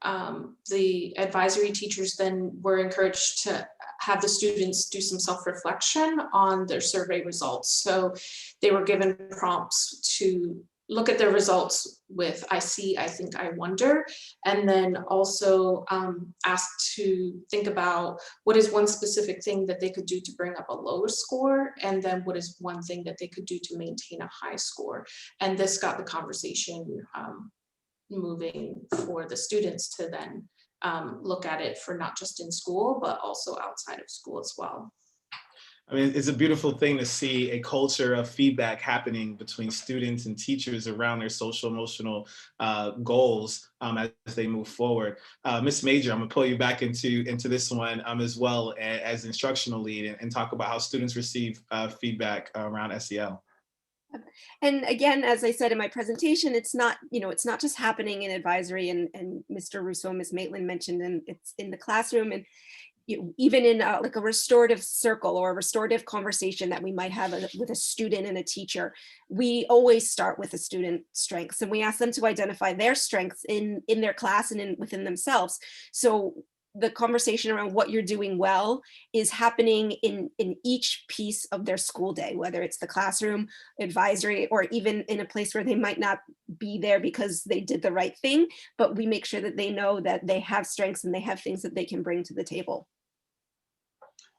Speaker 12: the advisory teachers then were encouraged to have the students do some self-reflection on their survey results. So they were given prompts to look at their results with I see, I think, I wonder, and then also asked to think about what is one specific thing that they could do to bring up a lower score, and then what is one thing that they could do to maintain a high score. And this got the conversation moving for the students to then look at it for not just in school, but also outside of school as well.
Speaker 2: I mean, it's a beautiful thing to see a culture of feedback happening between students and teachers around their social emotional goals as they move forward. Ms. Major, I'm gonna pull you back into this one as well as instructional lead and talk about how students receive feedback around SEL.
Speaker 4: And again, as I said in my presentation, it's not just happening in advisory, and Mr. Russo and Ms. Maitland mentioned, and it's in the classroom, and even in like a restorative circle or a restorative conversation that we might have with a student and a teacher, we always start with the student strengths, and we ask them to identify their strengths in their class and within themselves. So the conversation around what you're doing well is happening in each piece of their school day, whether it's the classroom, advisory, or even in a place where they might not be there because they did the right thing, but we make sure that they know that they have strengths and they have things that they can bring to the table.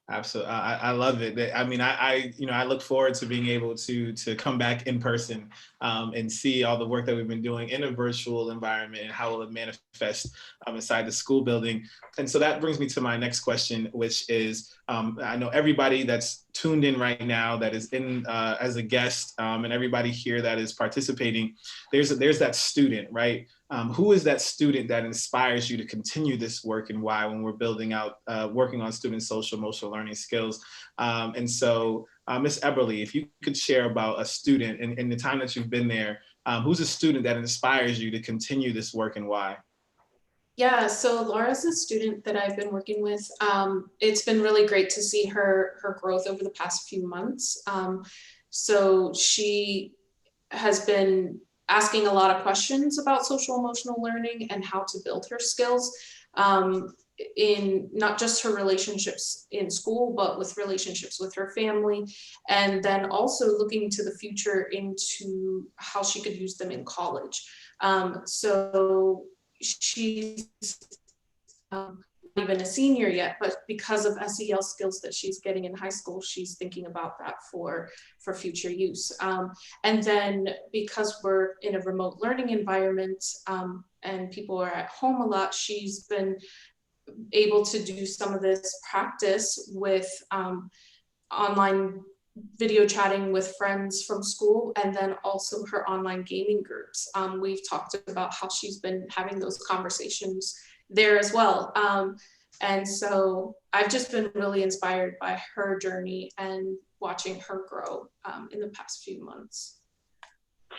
Speaker 2: Absolutely, I love it. I mean, I look forward to being able to come back in person and see all the work that we've been doing in a virtual environment and how will it manifest inside the school building. And so that brings me to my next question, which is, I know everybody that's tuned in right now that is in as a guest and everybody here that is participating, there's that student, right? Who is that student that inspires you to continue this work, and why, when we're building out, working on students' social emotional learning skills? And so Ms. Eberly, if you could share about a student in the time that you've been there, who's a student that inspires you to continue this work, and why?
Speaker 12: Yeah, so Laura's a student that I've been working with. It's been really great to see her growth over the past few months. So she has been asking a lot of questions about social emotional learning and how to build her skills in not just her relationships in school, but with relationships with her family, and then also looking to the future into how she could use them in college. So she's not even a senior yet, but because of SEL skills that she's getting in high school, she's thinking about that for future use. And then because we're in a remote learning environment and people are at home a lot, she's been able to do some of this practice with online video chatting with friends from school, and then also her online gaming groups. We've talked about how she's been having those conversations there as well. And so I've just been really inspired by her journey and watching her grow in the past few months.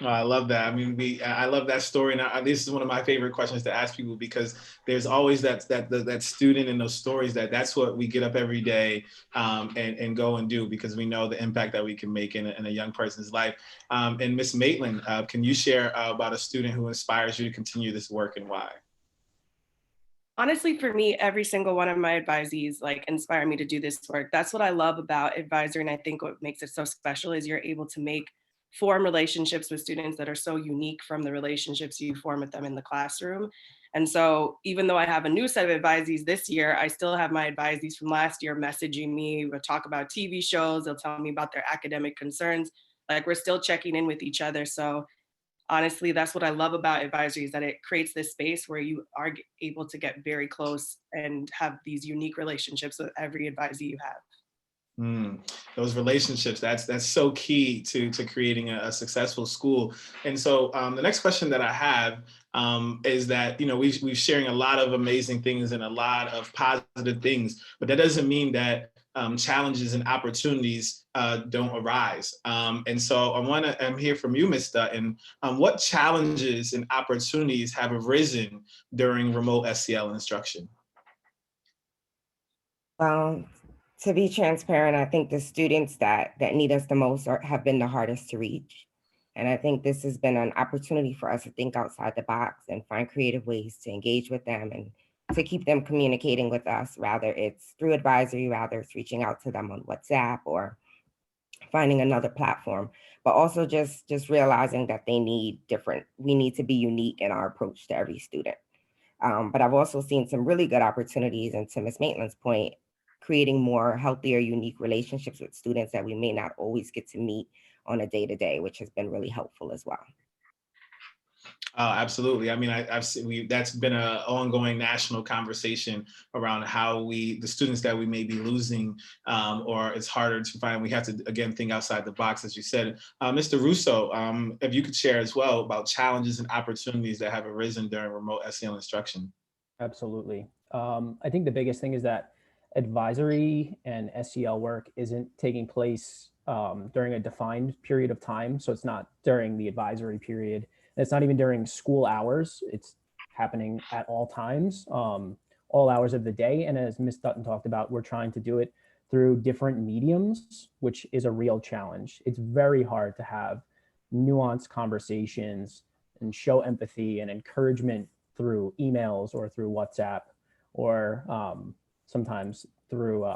Speaker 2: Oh, I love that. I mean, I love that story. And this is one of my favorite questions to ask people, because there's always that student in those stories that's what we get up every day and go and do, because we know the impact that we can make in a young person's life. And Ms. Maitland, can you share about a student who inspires you to continue this work, and why?
Speaker 10: Honestly, for me, every single one of my advisees inspire me to do this work. That's what I love about advisory. And I think what makes it so special is you're able to form relationships with students that are so unique from the relationships you form with them in the classroom. And so even though I have a new set of advisees this year, I still have my advisees from last year messaging me. We'll talk about TV shows. They'll tell me about their academic concerns. Like, we're still checking in with each other. So honestly, that's what I love about advisory, is that it creates this space where you are able to get very close and have these unique relationships with every advisee you have.
Speaker 2: Those relationships, that's so key to creating a successful school. And so the next question that I have is that, you know, we're sharing a lot of amazing things and a lot of positive things, but that doesn't mean that challenges and opportunities don't arise. And so I'm here from you, Ms. Dutton. What challenges and opportunities have arisen during remote SEL instruction?
Speaker 9: Well, to be transparent, I think the students that need us the most have been the hardest to reach. And I think this has been an opportunity for us to think outside the box and find creative ways to engage with them and to keep them communicating with us, rather it's through advisory, rather it's reaching out to them on WhatsApp or finding another platform, but also just realizing that we need to be unique in our approach to every student. But I've also seen some really good opportunities, and to Ms. Maitland's point, creating more healthier, unique relationships with students that we may not always get to meet on a day-to-day, which has been really helpful as well.
Speaker 2: Absolutely. I mean, that's been an ongoing national conversation around how the students that we may be losing, or it's harder to find. We have to, again, think outside the box, as you said. Mr. Russo, if you could share as well about challenges and opportunities that have arisen during remote SEL instruction.
Speaker 8: Absolutely. I think the biggest thing is that advisory and SEL work isn't taking place during a defined period of time. So it's not during the advisory period. It's not even during school hours. It's happening at all times, all hours of the day. And as Ms. Dutton talked about, we're trying to do it through different mediums, which is a real challenge. It's very hard to have nuanced conversations and show empathy and encouragement through emails or through WhatsApp or sometimes through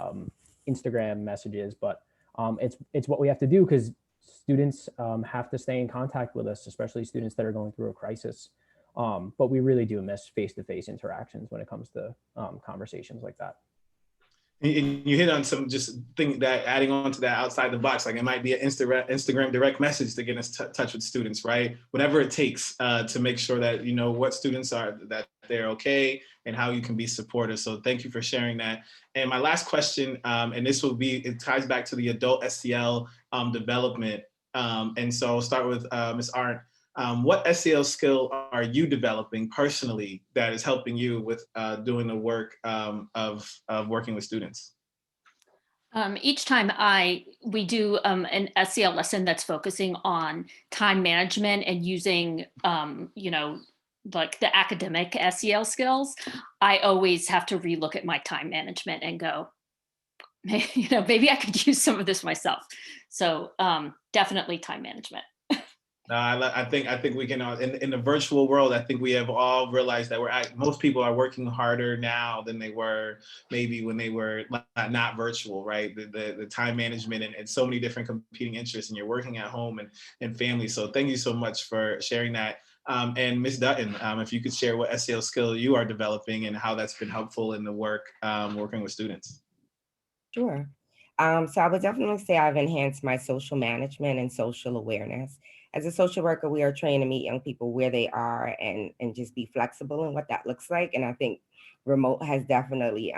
Speaker 8: Instagram messages. But it's what we have to do, because students have to stay in contact with us, especially students that are going through a crisis. But we really do miss face-to-face interactions when it comes to conversations like that.
Speaker 2: And you hit on some just thing that adding on to that outside the box, like it might be an Instagram direct message to get in touch with students, right? Whatever it takes to make sure that you know what students are, that they're okay, and how you can be supportive. So thank you for sharing that. And my last question, and it ties back to the adult SEL development. And so I'll start with Ms. Arndt. What SEL skill are you developing personally that is helping you with doing the work of working with students?
Speaker 11: Each time we do an SEL lesson that's focusing on time management and using, like the academic SEL skills, I always have to relook at my time management and go, maybe I could use some of this myself. So definitely time management.
Speaker 2: I think we can, in the virtual world, I think we have all realized that most people are working harder now than they were maybe when they were not virtual, right? The time management and so many different competing interests, and you're working at home and family. So thank you so much for sharing that. And Ms. Dutton, if you could share what SEL skill you are developing and how that's been helpful in the work working with students.
Speaker 9: Sure. So I would definitely say I've enhanced my social management and social awareness. As a social worker, we are trained to meet young people where they are and just be flexible in what that looks like. And I think remote has definitely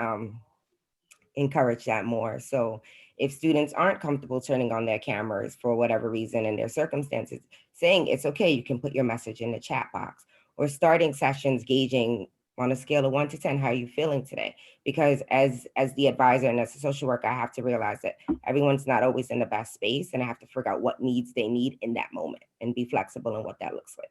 Speaker 9: encouraged that more. So if students aren't comfortable turning on their cameras for whatever reason in their circumstances, saying it's okay, you can put your message in the chat box, or starting sessions gauging on a scale of 1 to 10, how are you feeling today? Because as the advisor and as a social worker, I have to realize that everyone's not always in the best space, and I have to figure out what needs they need in that moment and be flexible in what that looks like.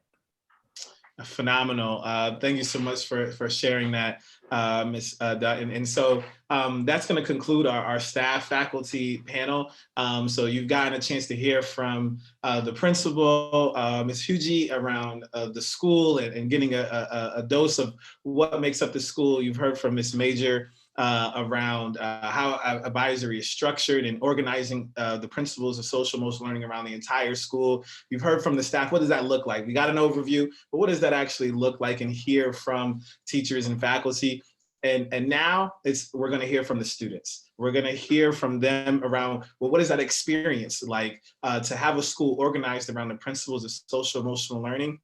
Speaker 2: Phenomenal. Thank you so much for sharing that, Ms. Dutton. And so that's going to conclude our staff faculty panel. So you've gotten a chance to hear from the principal, Ms. Fuji, around the school and getting a dose of what makes up the school. You've heard from Ms. Major around how advisory is structured and organizing the principles of social emotional learning around the entire school. You've heard from the staff. What does that look like? We got an overview, but what does that actually look like, and hear from teachers and faculty? And now we're going to hear from the students. We're going to hear from them around, well, what is that experience like to have a school organized around the principles of social emotional learning?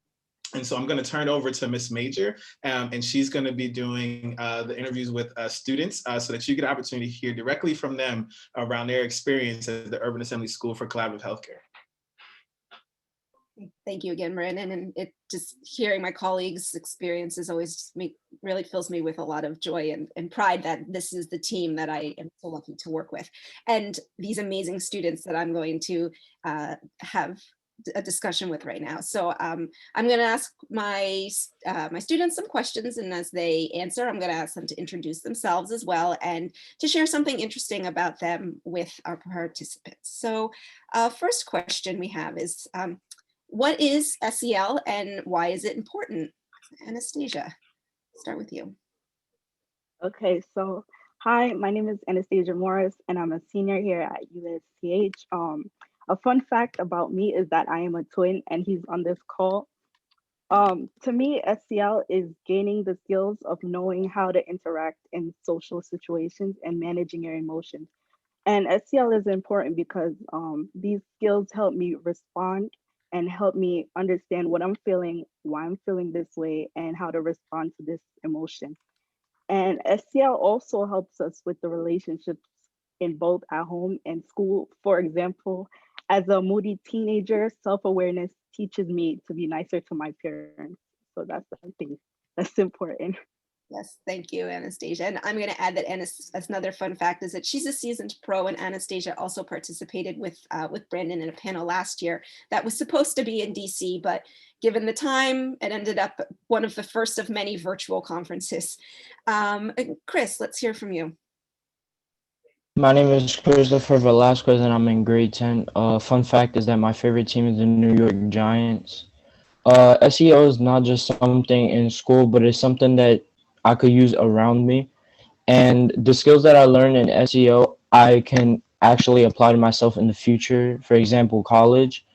Speaker 2: And so I'm going to turn over to Ms. Major, and she's going to be doing the interviews with students so that you get an opportunity to hear directly from them around their experience at the Urban Assembly School for Collaborative Healthcare.
Speaker 4: Thank you again, Brandon. And it just hearing my colleagues' experiences always really fills me with a lot of joy and pride that this is the team that I am so lucky to work with. And these amazing students that I'm going to have a discussion with right now. So I'm going to ask my students some questions, and as they answer, I'm going to ask them to introduce themselves as well and to share something interesting about them with our participants. So first question we have is, what is SEL and why is it important? Anastasia, start with you.
Speaker 13: Okay, so hi, my name is Anastasia Morris and I'm a senior here at USCH. A fun fact about me is that I am a twin and he's on this call. To me, SEL is gaining the skills of knowing how to interact in social situations and managing your emotions. And SEL is important because these skills help me respond and help me understand what I'm feeling, why I'm feeling this way, and how to respond to this emotion. And SEL also helps us with the relationships in both at home and school. For example, as a moody teenager, self-awareness teaches me to be nicer to my parents. So that's something that's important.
Speaker 4: Yes, thank you, Anastasia. And I'm going to add that another fun fact is that she's a seasoned pro, and Anastasia also participated with Brandon in a panel last year that was supposed to be in DC, but given the time, it ended up one of the first of many virtual conferences. Chris, let's hear from you.
Speaker 14: My name is Christopher Velasquez and I'm in grade 10. Fun fact is that my favorite team is the New York Giants. SEO is not just something in school, but it's something that I could use around me. And the skills that I learned in SEO, I can actually apply to myself in the future. For example, college.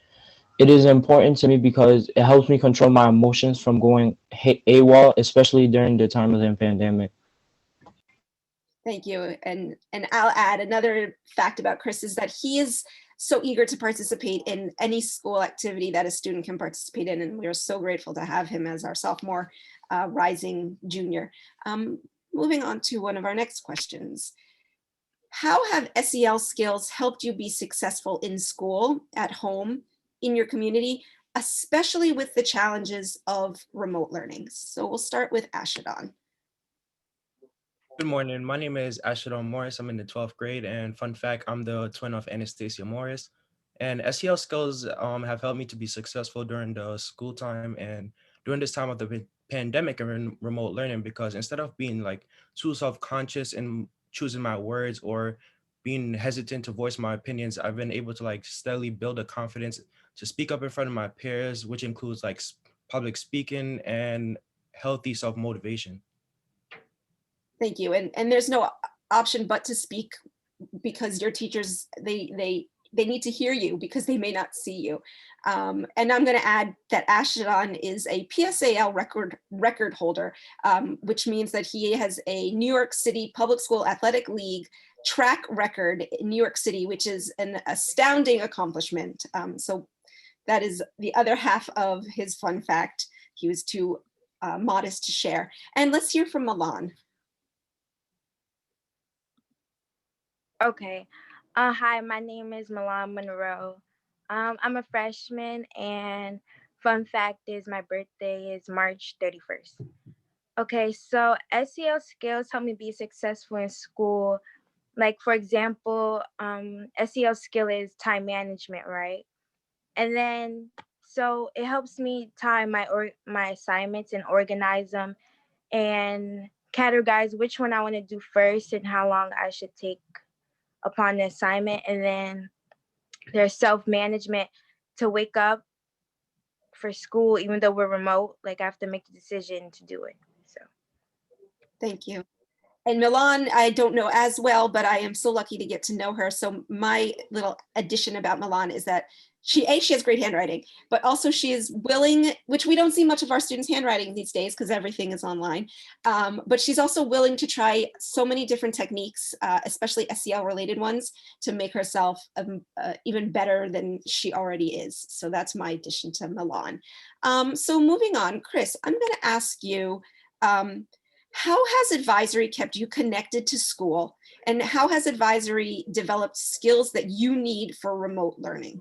Speaker 14: It is important to me because it helps me control my emotions from going AWOL, especially during the time of the pandemic.
Speaker 4: Thank you. And I'll add another fact about Chris is that he is so eager to participate in any school activity that a student can participate in. And we're so grateful to have him as our sophomore rising junior. Moving on to one of our next questions. How have SEL skills helped you be successful in school, at home, in your community, especially with the challenges of remote learning? So we'll start with Ashadon.
Speaker 15: Good morning. My name is Ashadon Morris. I'm in the 12th grade, and fun fact, I'm the twin of Anastasia Morris. And SEL skills have helped me to be successful during the school time and during this time of the pandemic and remote learning, because instead of being like too self-conscious in choosing my words or being hesitant to voice my opinions, I've been able to like steadily build a confidence to speak up in front of my peers, which includes like public speaking and healthy self-motivation.
Speaker 4: Thank you. And there's no option but to speak, because your teachers, they need to hear you because they may not see you. And I'm going to add that Ashadon is a PSAL record holder, which means that he has a New York City Public School Athletic League track record in New York City, which is an astounding accomplishment. So that is the other half of his fun fact. He was too modest to share. And let's hear from Milan.
Speaker 16: Okay. Hi, my name is Milan Monroe. I'm a freshman, and fun fact is my birthday is March 31st. Okay, so SEL skills help me be successful in school. Like, for example, SEL skill is time management, right? And then, so it helps me time my assignments and organize them and categorize which one I want to do first and how long I should take upon the assignment. And then there's self-management to wake up for school, even though we're remote, like I have to make the decision to do it. So
Speaker 4: thank you. And Milan, I don't know as well, but I am so lucky to get to know her. So my little addition about Milan is that she has great handwriting, but also she is willing, which we don't see much of our students' handwriting these days because everything is online. But she's also willing to try so many different techniques, especially SEL related ones, to make herself even better than she already is. So that's my addition to Milan. So moving on, Chris, I'm going to ask you, how has advisory kept you connected to school? And how has advisory developed skills that you need for remote learning?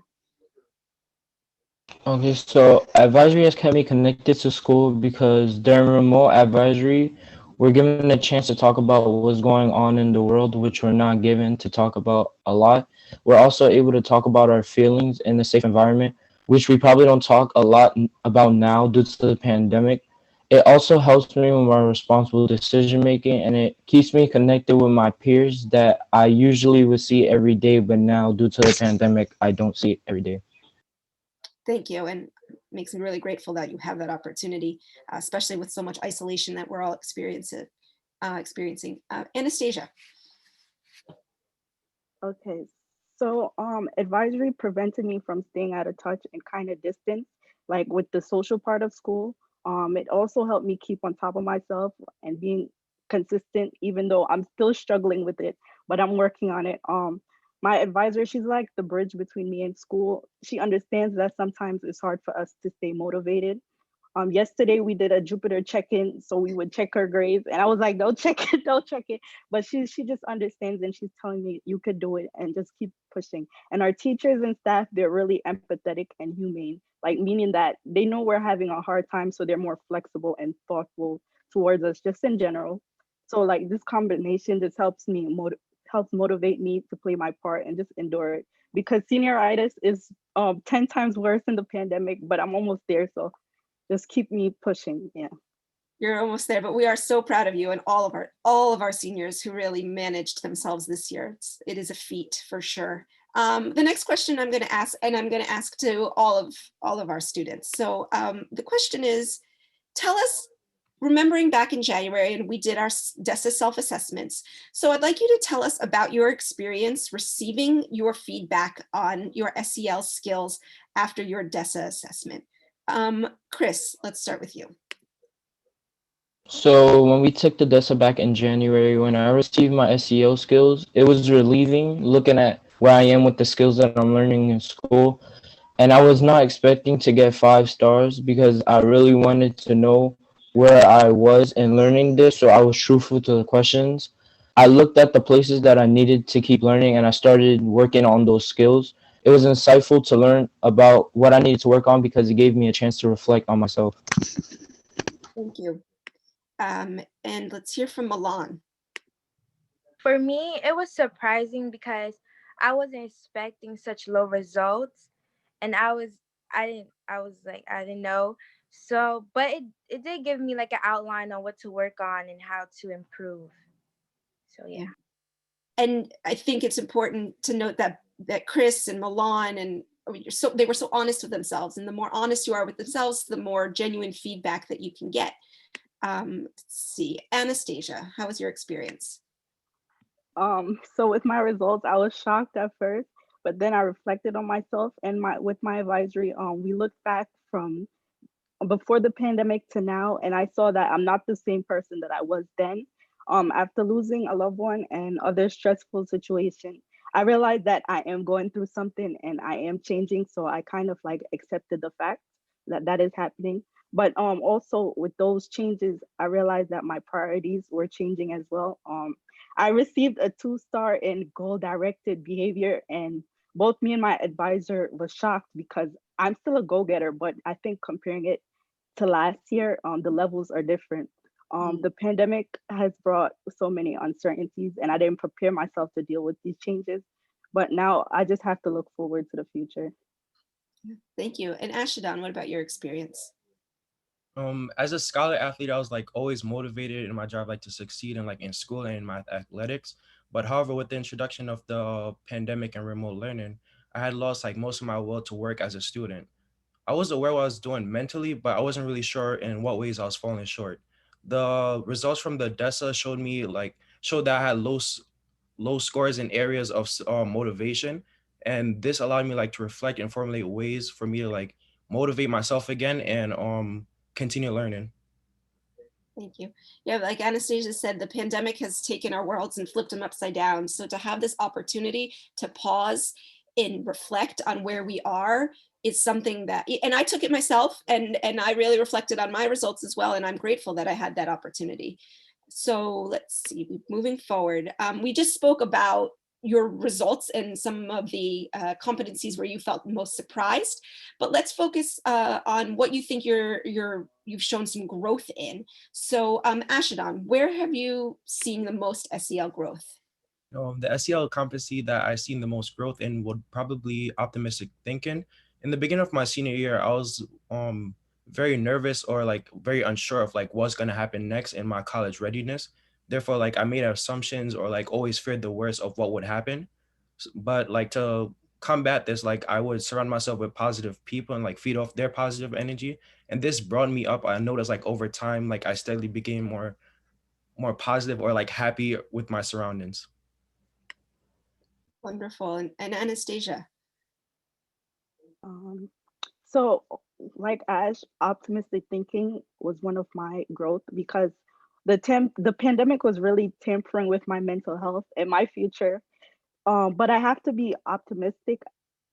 Speaker 14: Okay, so advisory has kept me connected to school because during remote advisory, we're given a chance to talk about what's going on in the world, which we're not given to talk about a lot. We're also able to talk about our feelings in a safe environment, which we probably don't talk a lot about now due to the pandemic. It also helps me with my responsible decision making, and it keeps me connected with my peers that I usually would see every day, but now due to the pandemic, I don't see every day.
Speaker 4: Thank you, and makes me really grateful that you have that opportunity, especially with so much isolation that we're all experiencing. Anastasia.
Speaker 13: Okay, so advisory prevented me from staying out of touch and kind of distance, like with the social part of school. It also helped me keep on top of myself and being consistent, even though I'm still struggling with it, but I'm working on it. My advisor, she's like the bridge between me and school. She understands that sometimes it's hard for us to stay motivated. Yesterday we did a Jupiter check-in, so we would check her grades, and I was like, "Don't check it, don't check it." But she just understands, and she's telling me, "You could do it, and just keep pushing." And our teachers and staff, they're really empathetic and humane, like meaning that they know we're having a hard time, so they're more flexible and thoughtful towards us, just in general. So like this combination just helps motivate me to play my part and just endure it, because senioritis is 10 times worse in the pandemic, but I'm almost there, so just keep me pushing. Yeah.
Speaker 4: You're almost there, but we are so proud of you and all of our seniors who really managed themselves this year. It is a feat for sure. The next question I'm going to ask, and I'm going to ask to all of our students. So the question is, tell us, remembering back in January, and we did our DESA self-assessments. So I'd like you to tell us about your experience receiving your feedback on your SEL skills after your DESA assessment. Chris, let's start with you.
Speaker 14: So when we took the DESA back in January, when I received my SEO skills, it was relieving looking at where I am with the skills that I'm learning in school. And I was not expecting to get 5 stars because I really wanted to know where I was in learning this. So I was truthful to the questions. I looked at the places that I needed to keep learning and I started working on those skills. It was insightful to learn about what I needed to work on because it gave me a chance to reflect on myself.
Speaker 4: Thank you. And let's hear from Milan.
Speaker 16: For me, it was surprising because I wasn't expecting such low results, and I was like, I didn't know. So, but it did give me like an outline on what to work on and how to improve. So yeah.
Speaker 4: And I think it's important to note that Chris and Milan and they were so honest with themselves, and the more honest you are with themselves, the more genuine feedback that you can get. Let's see, Anastasia, how was your experience?
Speaker 13: So with my results, I was shocked at first, but then I reflected on myself and with my advisory. We looked back from before the pandemic to now, and I saw that I'm not the same person that I was then. After losing a loved one and other stressful situation, I realized that I am going through something and I am changing. So I kind of like accepted the fact that that is happening. But also with those changes, I realized that my priorities were changing as well. I received a 2-star in goal-directed behavior, and both me and my advisor was shocked because I'm still a go-getter, but I think comparing it to last year, the levels are different. The pandemic has brought so many uncertainties, and I didn't prepare myself to deal with these changes. But now I just have to look forward to the future.
Speaker 4: Thank you. And Ashadon, what about your experience?
Speaker 15: As a scholar athlete, I was like always motivated in my job, like to succeed in like in school and in my athletics. But however, with the introduction of the pandemic and remote learning, I had lost like most of my will to work as a student. I was aware what I was doing mentally, but I wasn't really sure in what ways I was falling short. The results from the DESA showed me like showed that I had low scores in areas of motivation, and this allowed me like to reflect and formulate ways for me to like motivate myself again and continue learning.
Speaker 4: Thank you. Yeah, like Anastasia said, the pandemic has taken our worlds and flipped them upside down. So to have this opportunity to pause and reflect on where we are is something that, and I took it myself, and I really reflected on my results as well. And I'm grateful that I had that opportunity. So let's see, moving forward. We just spoke about your results and some of the competencies where you felt most surprised, but let's focus on what you think you've shown some growth in. So Ashadon, where have you seen the most SEL growth?
Speaker 15: The SEL competency that I've seen the most growth in would probably optimistic thinking. In the beginning of my senior year, I was very nervous or like very unsure of like what's gonna happen next in my college readiness. Therefore, like I made assumptions or like always feared the worst of what would happen. But like to combat this, like I would surround myself with positive people and like feed off their positive energy. And this brought me up. I noticed like over time, like I steadily became more positive or like happy with my surroundings.
Speaker 4: Wonderful. And Anastasia?
Speaker 13: So like Ash, optimistic thinking was one of my growth because the pandemic was really tampering with my mental health and my future. But I have to be optimistic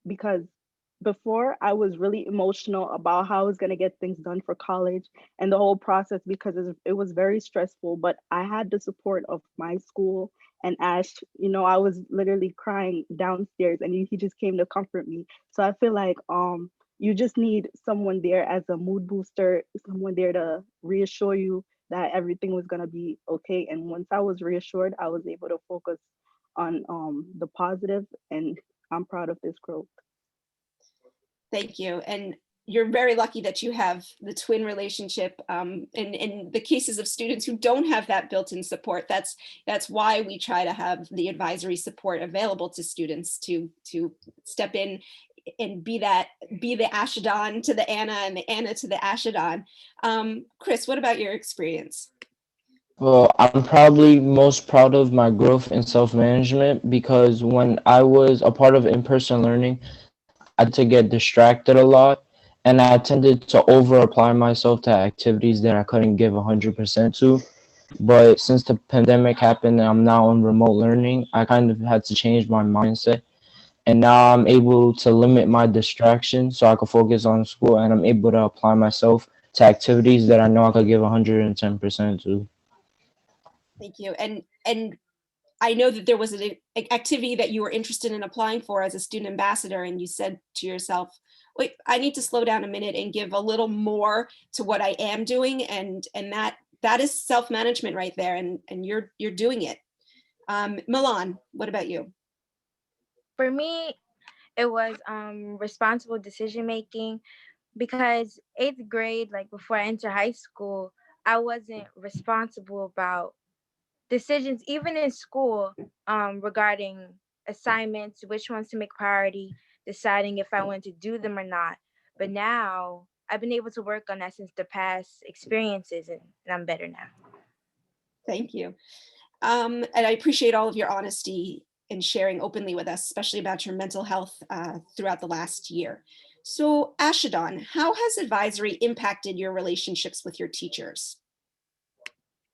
Speaker 13: because before I was really emotional about how I was going to get things done for college and the whole process because it was very stressful. But I had the support of my school and Ash. You know, I was literally crying downstairs and he just came to comfort me. So I feel like you just need someone there as a mood booster, someone there to reassure you that everything was going to be okay. And once I was reassured, I was able to focus on the positive, and I'm proud of this growth.
Speaker 4: Thank you. And you're very lucky that you have the twin relationship. In the cases of students who don't have that built-in support, that's why we try to have the advisory support available to students to step in and be the Ashadon to the Anna and the Anna to the Ashadon. Chris, what about your experience?
Speaker 14: Well, I'm probably most proud of my growth in self-management because when I was a part of in-person learning, I tended to get distracted a lot and I tended to over-apply myself to activities that I couldn't give 100% to. But since the pandemic happened and I'm now on remote learning, I kind of had to change my mindset. And now I'm able to limit my distractions so I can focus on school and I'm able to apply myself to activities that I know I could give 110% to.
Speaker 4: Thank you. And I know that there was an activity that you were interested in applying for as a student ambassador, and you said to yourself, wait, I need to slow down a minute and give a little more to what I am doing. And that is self-management right there. And you're doing it. Milan, what about you?
Speaker 16: For me, it was responsible decision making because 8th grade, like before I entered high school, I wasn't responsible about decisions, even in school, regarding assignments, which ones to make priority, deciding if I wanted to do them or not. But now I've been able to work on that since the past experiences, and I'm better now.
Speaker 4: Thank you. And I appreciate all of your honesty and sharing openly with us, especially about your mental health throughout the last year. So Ashadon, how has advisory impacted your relationships with your teachers?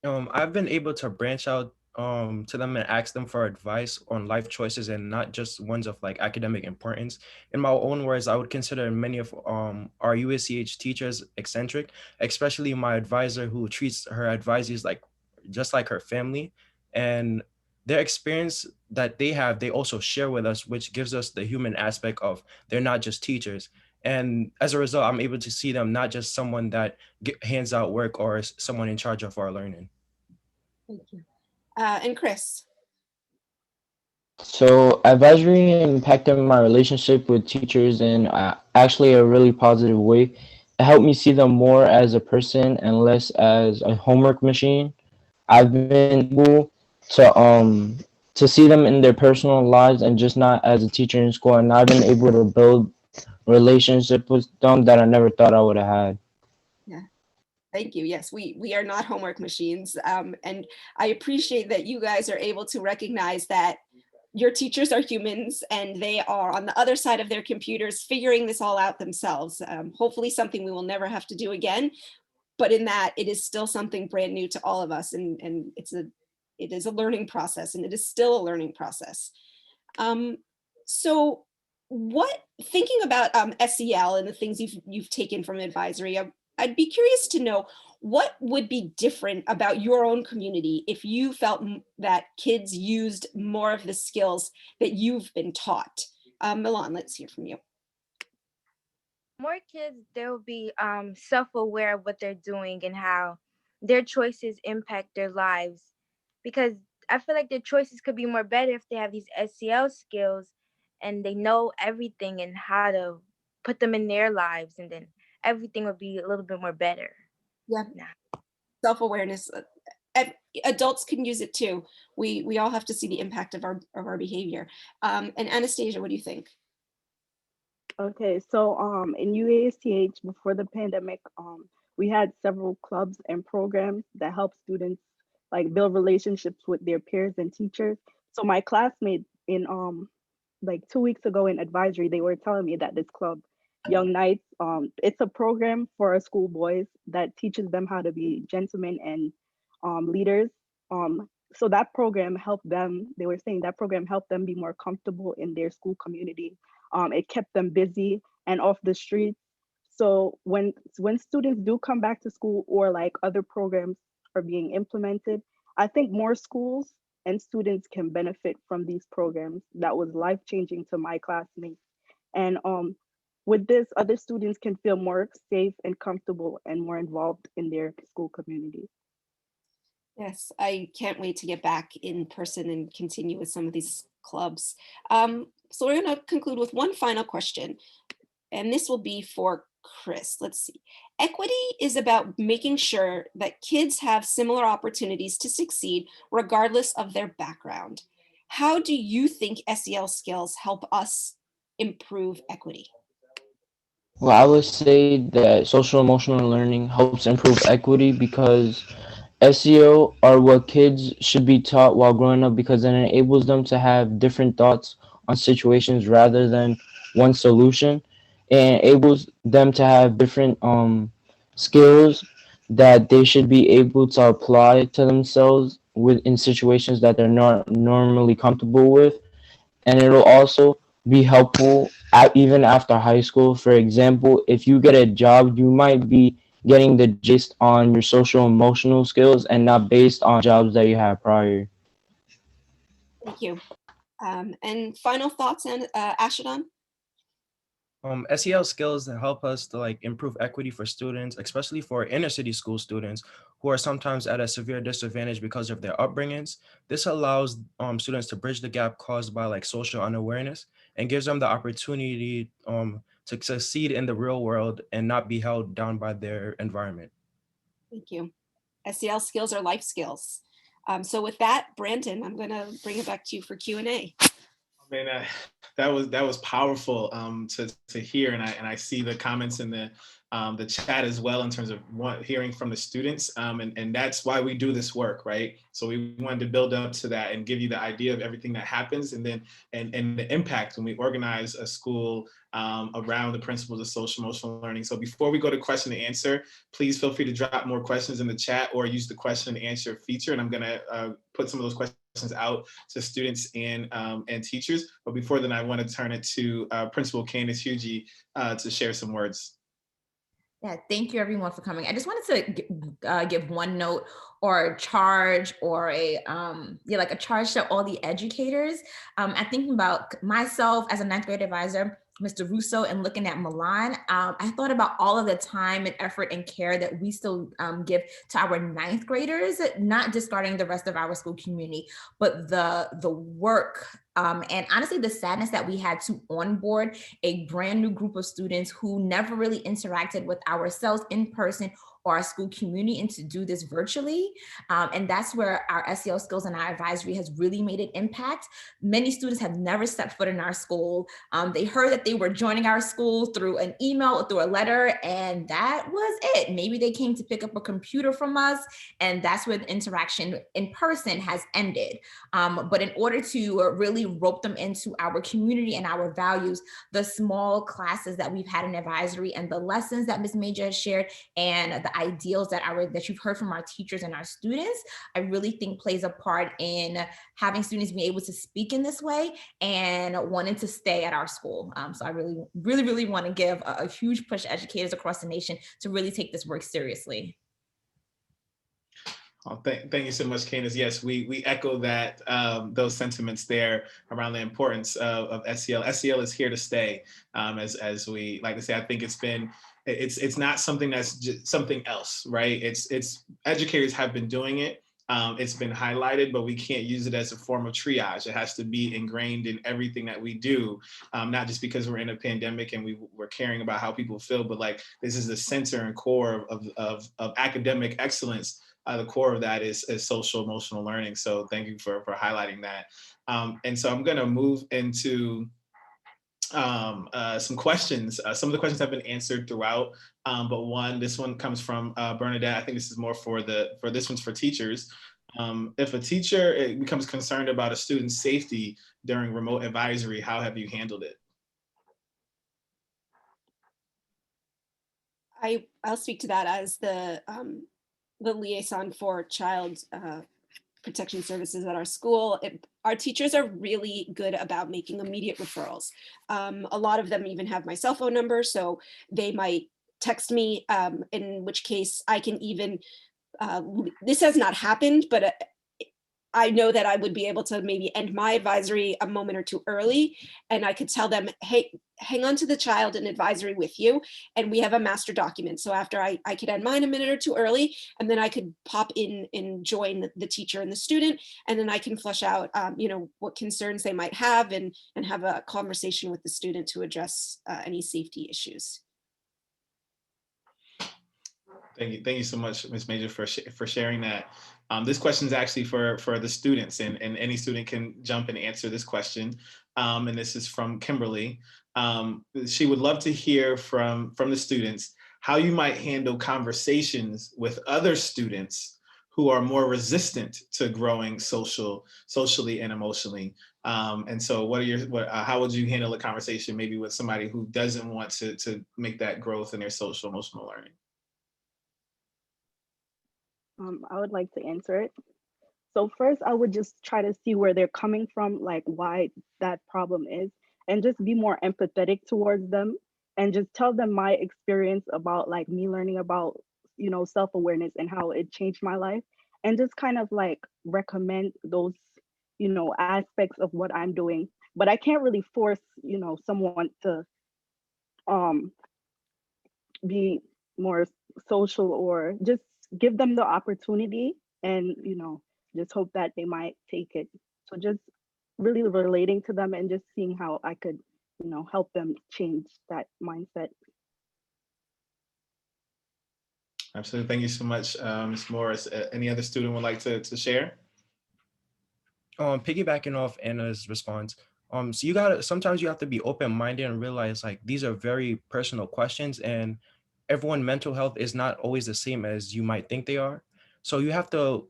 Speaker 15: I've been able to branch out to them and ask them for advice on life choices and not just ones of like academic importance. In my own words, I would consider many of our USCH teachers eccentric, especially my advisor who treats her advisees like just like her family. And their experience that they have, they also share with us, which gives us the human aspect of they're not just teachers. And as a result, I'm able to see them not just someone that hands out work or someone in charge of our learning.
Speaker 4: Thank you. And Chris?
Speaker 14: So advisory impacted my relationship with teachers in actually a really positive way. It helped me see them more as a person and less as a homework machine. I've been able to see them in their personal lives and just not as a teacher in school, and I've been able to build relationship with them that I never thought I would have had.
Speaker 4: Yeah. Thank you. Yes, we are not homework machines. And I appreciate that you guys are able to recognize that your teachers are humans and they are on the other side of their computers figuring this all out themselves. Hopefully something we will never have to do again, but in that it is still something brand new to all of us, and it is a learning process, and it is still a learning process. So thinking about SEL and the things you've taken from advisory, I'd be curious to know what would be different about your own community if you felt that kids used more of the skills that you've been taught. Milan, let's hear from you.
Speaker 16: More kids, they'll be self-aware of what they're doing and how their choices impact their lives. Because I feel like their choices could be more better if they have these SEL skills and they know everything and how to put them in their lives, and then everything would be a little bit more better.
Speaker 4: Yeah, self-awareness. Adults can use it too. We all have to see the impact of our behavior. And Anastasia, what do you think?
Speaker 13: Okay, so in UASTH before the pandemic, we had several clubs and programs that help students like build relationships with their peers and teachers. So my classmate in like 2 weeks ago in advisory, they were telling me that this club, Young Knights, it's a program for schoolboys that teaches them how to be gentlemen and leaders. So that program helped them, they were saying that program helped them be more comfortable in their school community. It kept them busy and off the streets. So when students do come back to school or like other programs are being implemented, I think more schools and students can benefit from these programs. That was life-changing to my classmates. And with this, other students can feel more safe and comfortable and more involved in their school community.
Speaker 4: Yes, I can't wait to get back in person and continue with some of these clubs. So we're going to conclude with one final question, and this will be for Chris. Let's see. Equity is about making sure that kids have similar opportunities to succeed regardless of their background. How do you think SEL skills help us improve equity?
Speaker 14: Well, I would say that social emotional learning helps improve equity because SEO are what kids should be taught while growing up because it enables them to have different thoughts on situations rather than one solution. It enables them to have different skills that they should be able to apply to themselves in situations that they're not normally comfortable with. And it'll also be helpful even after high school. For example, if you get a job, you might be getting the gist on your social emotional skills and not based on jobs that you had prior.
Speaker 4: Thank you. And final thoughts, and Ashadon?
Speaker 15: SEL skills that help us to like improve equity for students, especially for inner city school students who are sometimes at a severe disadvantage because of their upbringings. This allows students to bridge the gap caused by like social unawareness and gives them the opportunity to succeed in the real world and not be held down by their environment.
Speaker 4: Thank you. SEL skills are life skills. So with that, Brandon, I'm going to bring it back to you for Q&A.
Speaker 2: I mean, that was powerful to hear, and I see the comments in the chat as well in terms of hearing from the students, and that's why we do this work, right? So we wanted to build up to that and give you the idea of everything that happens, and then and the impact when we organize a school around the principles of social emotional learning. So before we go to question and answer, please feel free to drop more questions in the chat or use the question and answer feature, and I'm gonna put some of those questions out to students and teachers. But before then, I want to turn it to Principal Candice Fuji to share some words.
Speaker 3: Yeah, thank you everyone for coming. I just wanted to give one note or a charge or a like a charge to all the educators. I'm thinking about myself as a ninth grade advisor, Mr. Russo, and looking at Milan. I thought about all of the time and effort and care that we still give to our ninth graders, not discarding the rest of our school community, but the work and honestly, the sadness that we had to onboard a brand new group of students who never really interacted with ourselves in person or our school community, and to do this virtually. And that's where our SEL skills and our advisory has really made an impact. Many students have never stepped foot in our school. They heard that they were joining our school through an email or through a letter, and that was it. Maybe they came to pick up a computer from us, and that's where the interaction in person has ended. But in order to really rope them into our community and our values, the small classes that we've had in advisory and the lessons that Ms. Major has shared and the ideals that you've heard from our teachers and our students, I really think plays a part in having students be able to speak in this way and wanting to stay at our school. So I really want to give a huge push to educators across the nation to really take this work seriously.
Speaker 2: Oh, thank you so much, Candice. Yes, we echo that, those sentiments there around the importance of SEL. SEL is here to stay. As we like to say, I think it's not something that's just something else, right? It's educators have been doing it. It's been highlighted, but we can't use it as a form of triage. It has to be ingrained in everything that we do, not just because we're in a pandemic and we're caring about how people feel, but like this is the center and core of academic excellence. The core of that is social emotional learning. So thank you for highlighting that. And so I'm going to move into some questions. Some of the questions have been answered throughout, but this one comes from Bernadette. I think this is more this one's for teachers. If a teacher becomes concerned about a student's safety during remote advisory, how have you handled it?
Speaker 4: I'll speak to that as the liaison for child protection services at our school. Our teachers are really good about making immediate referrals. A lot of them even have my cell phone number, so they might text me, in which case I can even, this has not happened, but I know that I would be able to maybe end my advisory a moment or two early, and I could tell them, hey, hang on to the child in advisory with you, and we have a master document. So after I could end mine a minute or two early, and then I could pop in and join the teacher and the student, and then I can flesh out, what concerns they might have and have a conversation with the student to address any safety issues.
Speaker 2: Thank you so much, Ms. Major, for sharing that. This question is actually for the students, and any student can jump and answer this question. And this is from Kimberly. She would love to hear from the students how you might handle conversations with other students who are more resistant to growing socially and emotionally. And so how would you handle a conversation maybe with somebody who doesn't want to make that growth in their social emotional learning?
Speaker 13: I would like to answer it. So first, I would just try to see where they're coming from, like why that problem is, and just be more empathetic towards them, and just tell them my experience about like me learning about, self-awareness and how it changed my life, and just kind of like recommend those, aspects of what I'm doing. But I can't really force, someone to be more social, or just give them the opportunity and just hope that they might take it. So just really relating to them and just seeing how I could help them change that mindset.
Speaker 2: Absolutely. Thank you so much, Ms. Morris. Any other student would like to share?
Speaker 15: Piggybacking off Anna's response, so sometimes you have to be open-minded and realize like these are very personal questions, and everyone's mental health is not always the same as you might think they are. So you have to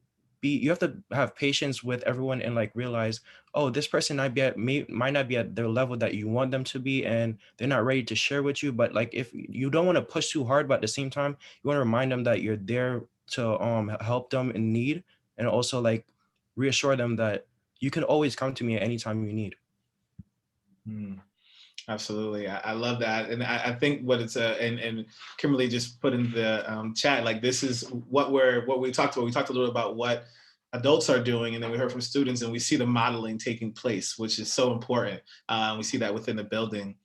Speaker 15: have patience with everyone and like realize, oh, this person might not be at their level that you want them to be, and they're not ready to share with you. But like if you don't want to push too hard, but at the same time, you want to remind them that you're there to help them in need, and also like reassure them that you can always come to me at any time you need.
Speaker 2: Absolutely. I love that. And I think what it's and Kimberly just put in the chat, like this is what we talked about. We talked a little about what adults are doing, and then we heard from students, and we see the modeling taking place, which is so important. We see that within the building.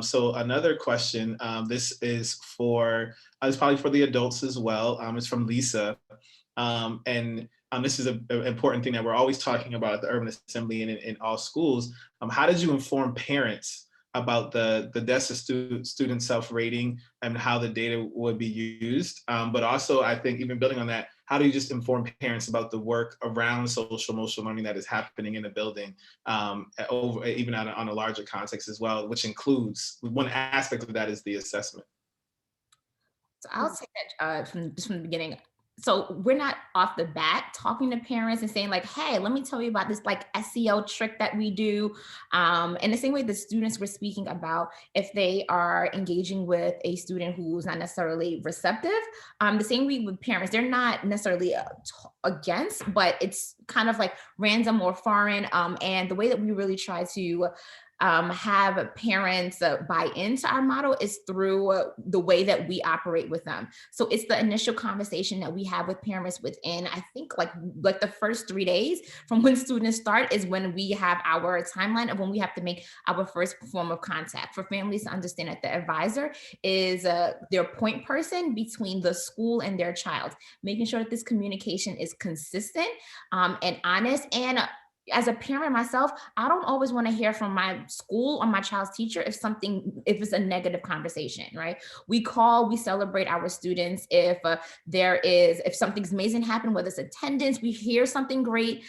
Speaker 2: So another question, this is it's probably for the adults as well. It's from Lisa. And this is an important thing that we're always talking about at the Urban Assembly and in all schools. How did you inform parents about the deaths of student self-rating and how the data would be used? But also, I think even building on that, how do you just inform parents about the work around social emotional learning that is happening in the building, even on a larger context as well, which includes, one aspect of that is the assessment.
Speaker 3: So I'll say that from the beginning. So we're not off the bat talking to parents and saying like, hey, let me tell you about this like SEL trick that we do. In the same way the students were speaking about, if they are engaging with a student who's not necessarily receptive, the same way with parents, they're not necessarily against, but it's kind of like random or foreign. And the way that we really try to have parents buy into our model is through the way that we operate with them. So it's the initial conversation that we have with parents within, I think like the first 3 days from when students start is when we have our timeline of when we have to make our first form of contact, for families to understand that the advisor is their point person between the school and their child, making sure that this communication is consistent and honest. And as a parent myself, I don't always want to hear from my school or my child's teacher if it's a negative conversation, right? We celebrate our students if something's amazing happened, whether it's attendance, we hear something great.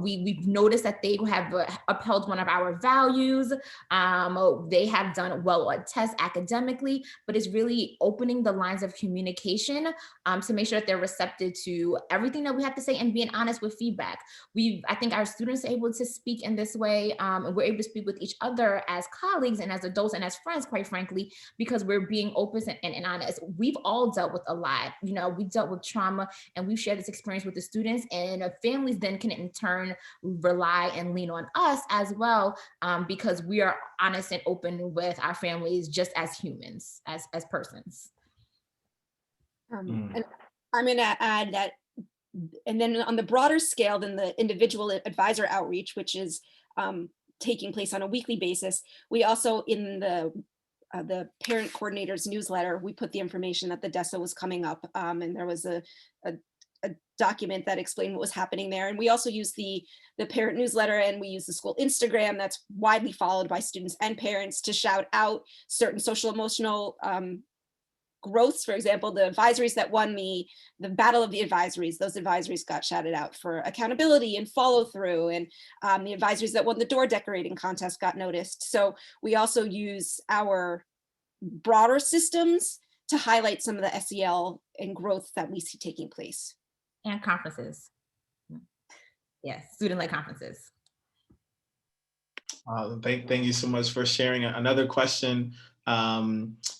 Speaker 3: We've noticed that they have upheld one of our values. They have done well on tests academically, but it's really opening the lines of communication to make sure that they're receptive to everything that we have to say and being honest with feedback. I think our students are able to speak in this way, and we're able to speak with each other as colleagues and as adults and as friends, quite frankly, because we're being open and honest. We've all dealt with a lot. We dealt with trauma and we've shared this experience with the students, and families then can in turn rely and lean on us as well, because we are honest and open with our families just as humans, as persons.
Speaker 4: And I'm going to add that, and then on the broader scale than the individual advisor outreach, which is taking place on a weekly basis, we also, in the parent coordinator's newsletter, we put the information that the DESA was coming up, and there was a document that explained what was happening there. And we also use the parent newsletter, and we use the school Instagram that's widely followed by students and parents to shout out certain social emotional growths. For example, the advisories that won the battle of the advisories, those advisories got shouted out for accountability and follow through, and the advisories that won the door decorating contest got noticed. So we also use our broader systems to highlight some of the SEL and growth that we see taking place.
Speaker 3: And conferences. Yes, student-led conferences.
Speaker 2: Thank you so much for sharing. Another question.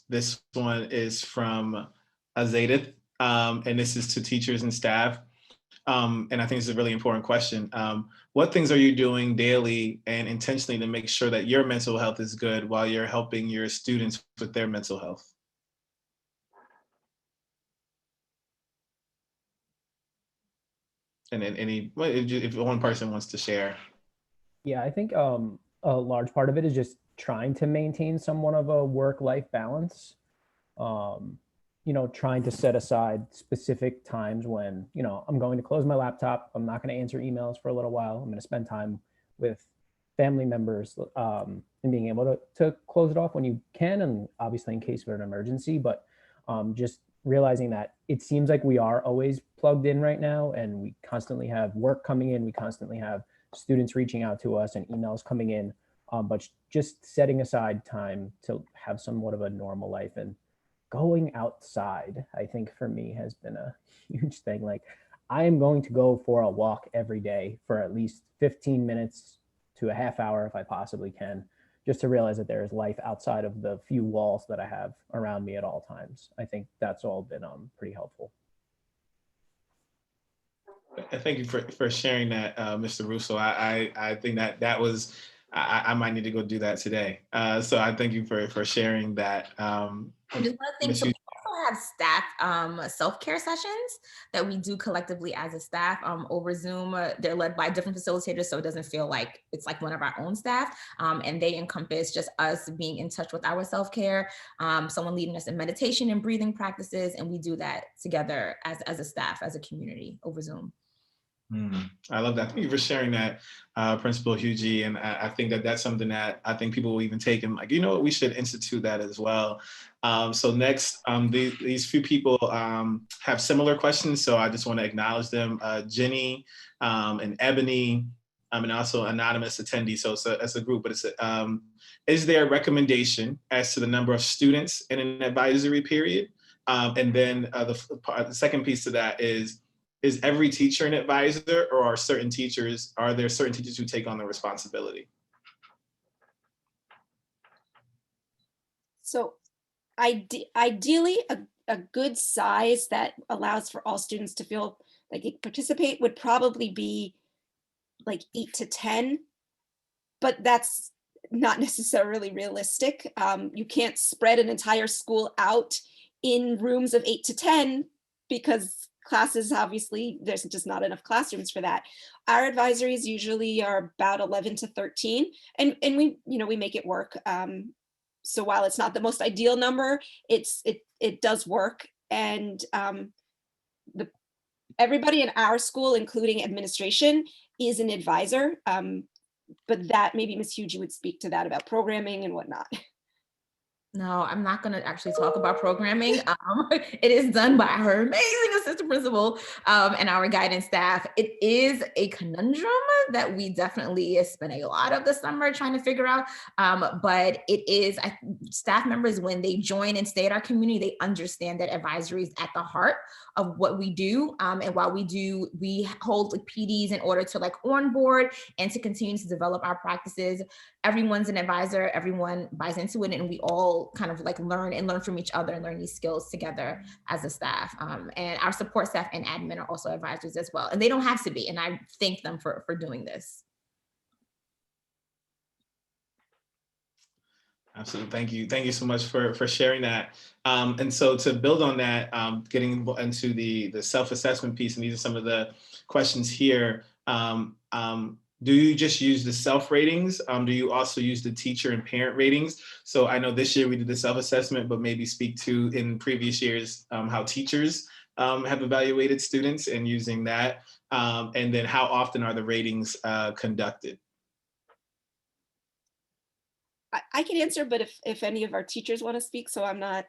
Speaker 2: This one is from Azadith, and this is to teachers and staff. And I think it's a really important question. What things are you doing daily and intentionally to make sure that your mental health is good while you're helping your students with their mental health? And then if one person wants to share.
Speaker 8: Yeah, I think a large part of it is just trying to maintain somewhat of a work-life balance. Trying to set aside specific times when, I'm going to close my laptop. I'm not going to answer emails for a little while. I'm going to spend time with family members, and being able to close it off when you can, and obviously in case of an emergency, but just realizing that it seems like we are always plugged in right now, and we constantly have work coming in. We constantly have students reaching out to us and emails coming in, but just setting aside time to have somewhat of a normal life. And going outside, I think for me has been a huge thing. Like, I am going to go for a walk every day for at least 15 minutes to a half hour if I possibly can, just to realize that there is life outside of the few walls that I have around me at all times. I think that's all been pretty helpful.
Speaker 2: Thank you for sharing that, Mr. Russo. I think that was, I might need to go do that today. So I thank you for sharing that.
Speaker 3: And just one thing, so we also have staff self-care sessions that we do collectively as a staff over Zoom. They're led by different facilitators, so it doesn't feel like it's like one of our own staff. And they encompass just us being in touch with our self-care, someone leading us in meditation and breathing practices, and we do that together as a staff, as a community over Zoom.
Speaker 2: I love that. Thank you for sharing that, Principal Fuji. And I think that that's something that I think people will even take and like, you know what, we should institute that as well. So next, these few people have similar questions. So I just want to acknowledge them, Jenny and Ebony, and also anonymous attendee. So it's a group, but it's is there a recommendation as to the number of students in an advisory period? And then the second piece to that is every teacher an advisor, or are there certain teachers who take on the responsibility?
Speaker 4: So ideally, a good size that allows for all students to feel like they participate would probably be like 8 to 10, but that's not necessarily realistic. You can't spread an entire school out in rooms of 8 to 10 because classes, obviously, there's just not enough classrooms for that. Our advisories usually are about 11 to 13, and we make it work. So while it's not the most ideal number, it does work, and everybody in our school, including administration, is an advisor. But that maybe Ms. Fuji would speak to that about programming and whatnot.
Speaker 3: No, I'm not going to actually talk about programming. It is done by her amazing assistant principal and our guidance staff. It is a conundrum that we definitely spend a lot of the summer trying to figure out. But it is, staff members, when they join and stay at our community, they understand that advisory is at the heart of what we do. And while we hold like PDs in order to like onboard and to continue to develop our practices. Everyone's an advisor, everyone buys into it, and we all kind of like learn from each other and learn these skills together as a staff. And our support staff and admin are also advisors as well. And they don't have to be, and I thank them for doing this.
Speaker 2: Absolutely. Thank you so much for sharing that. And so to build on that, getting into the self-assessment piece, and these are some of the questions here. Do you just use the self ratings? Do you also use the teacher and parent ratings? So I know this year we did the self-assessment, but maybe speak to in previous years how teachers have evaluated students and using that. And then how often are the ratings conducted?
Speaker 4: I can answer, but if any of our teachers want to speak, so I'm not,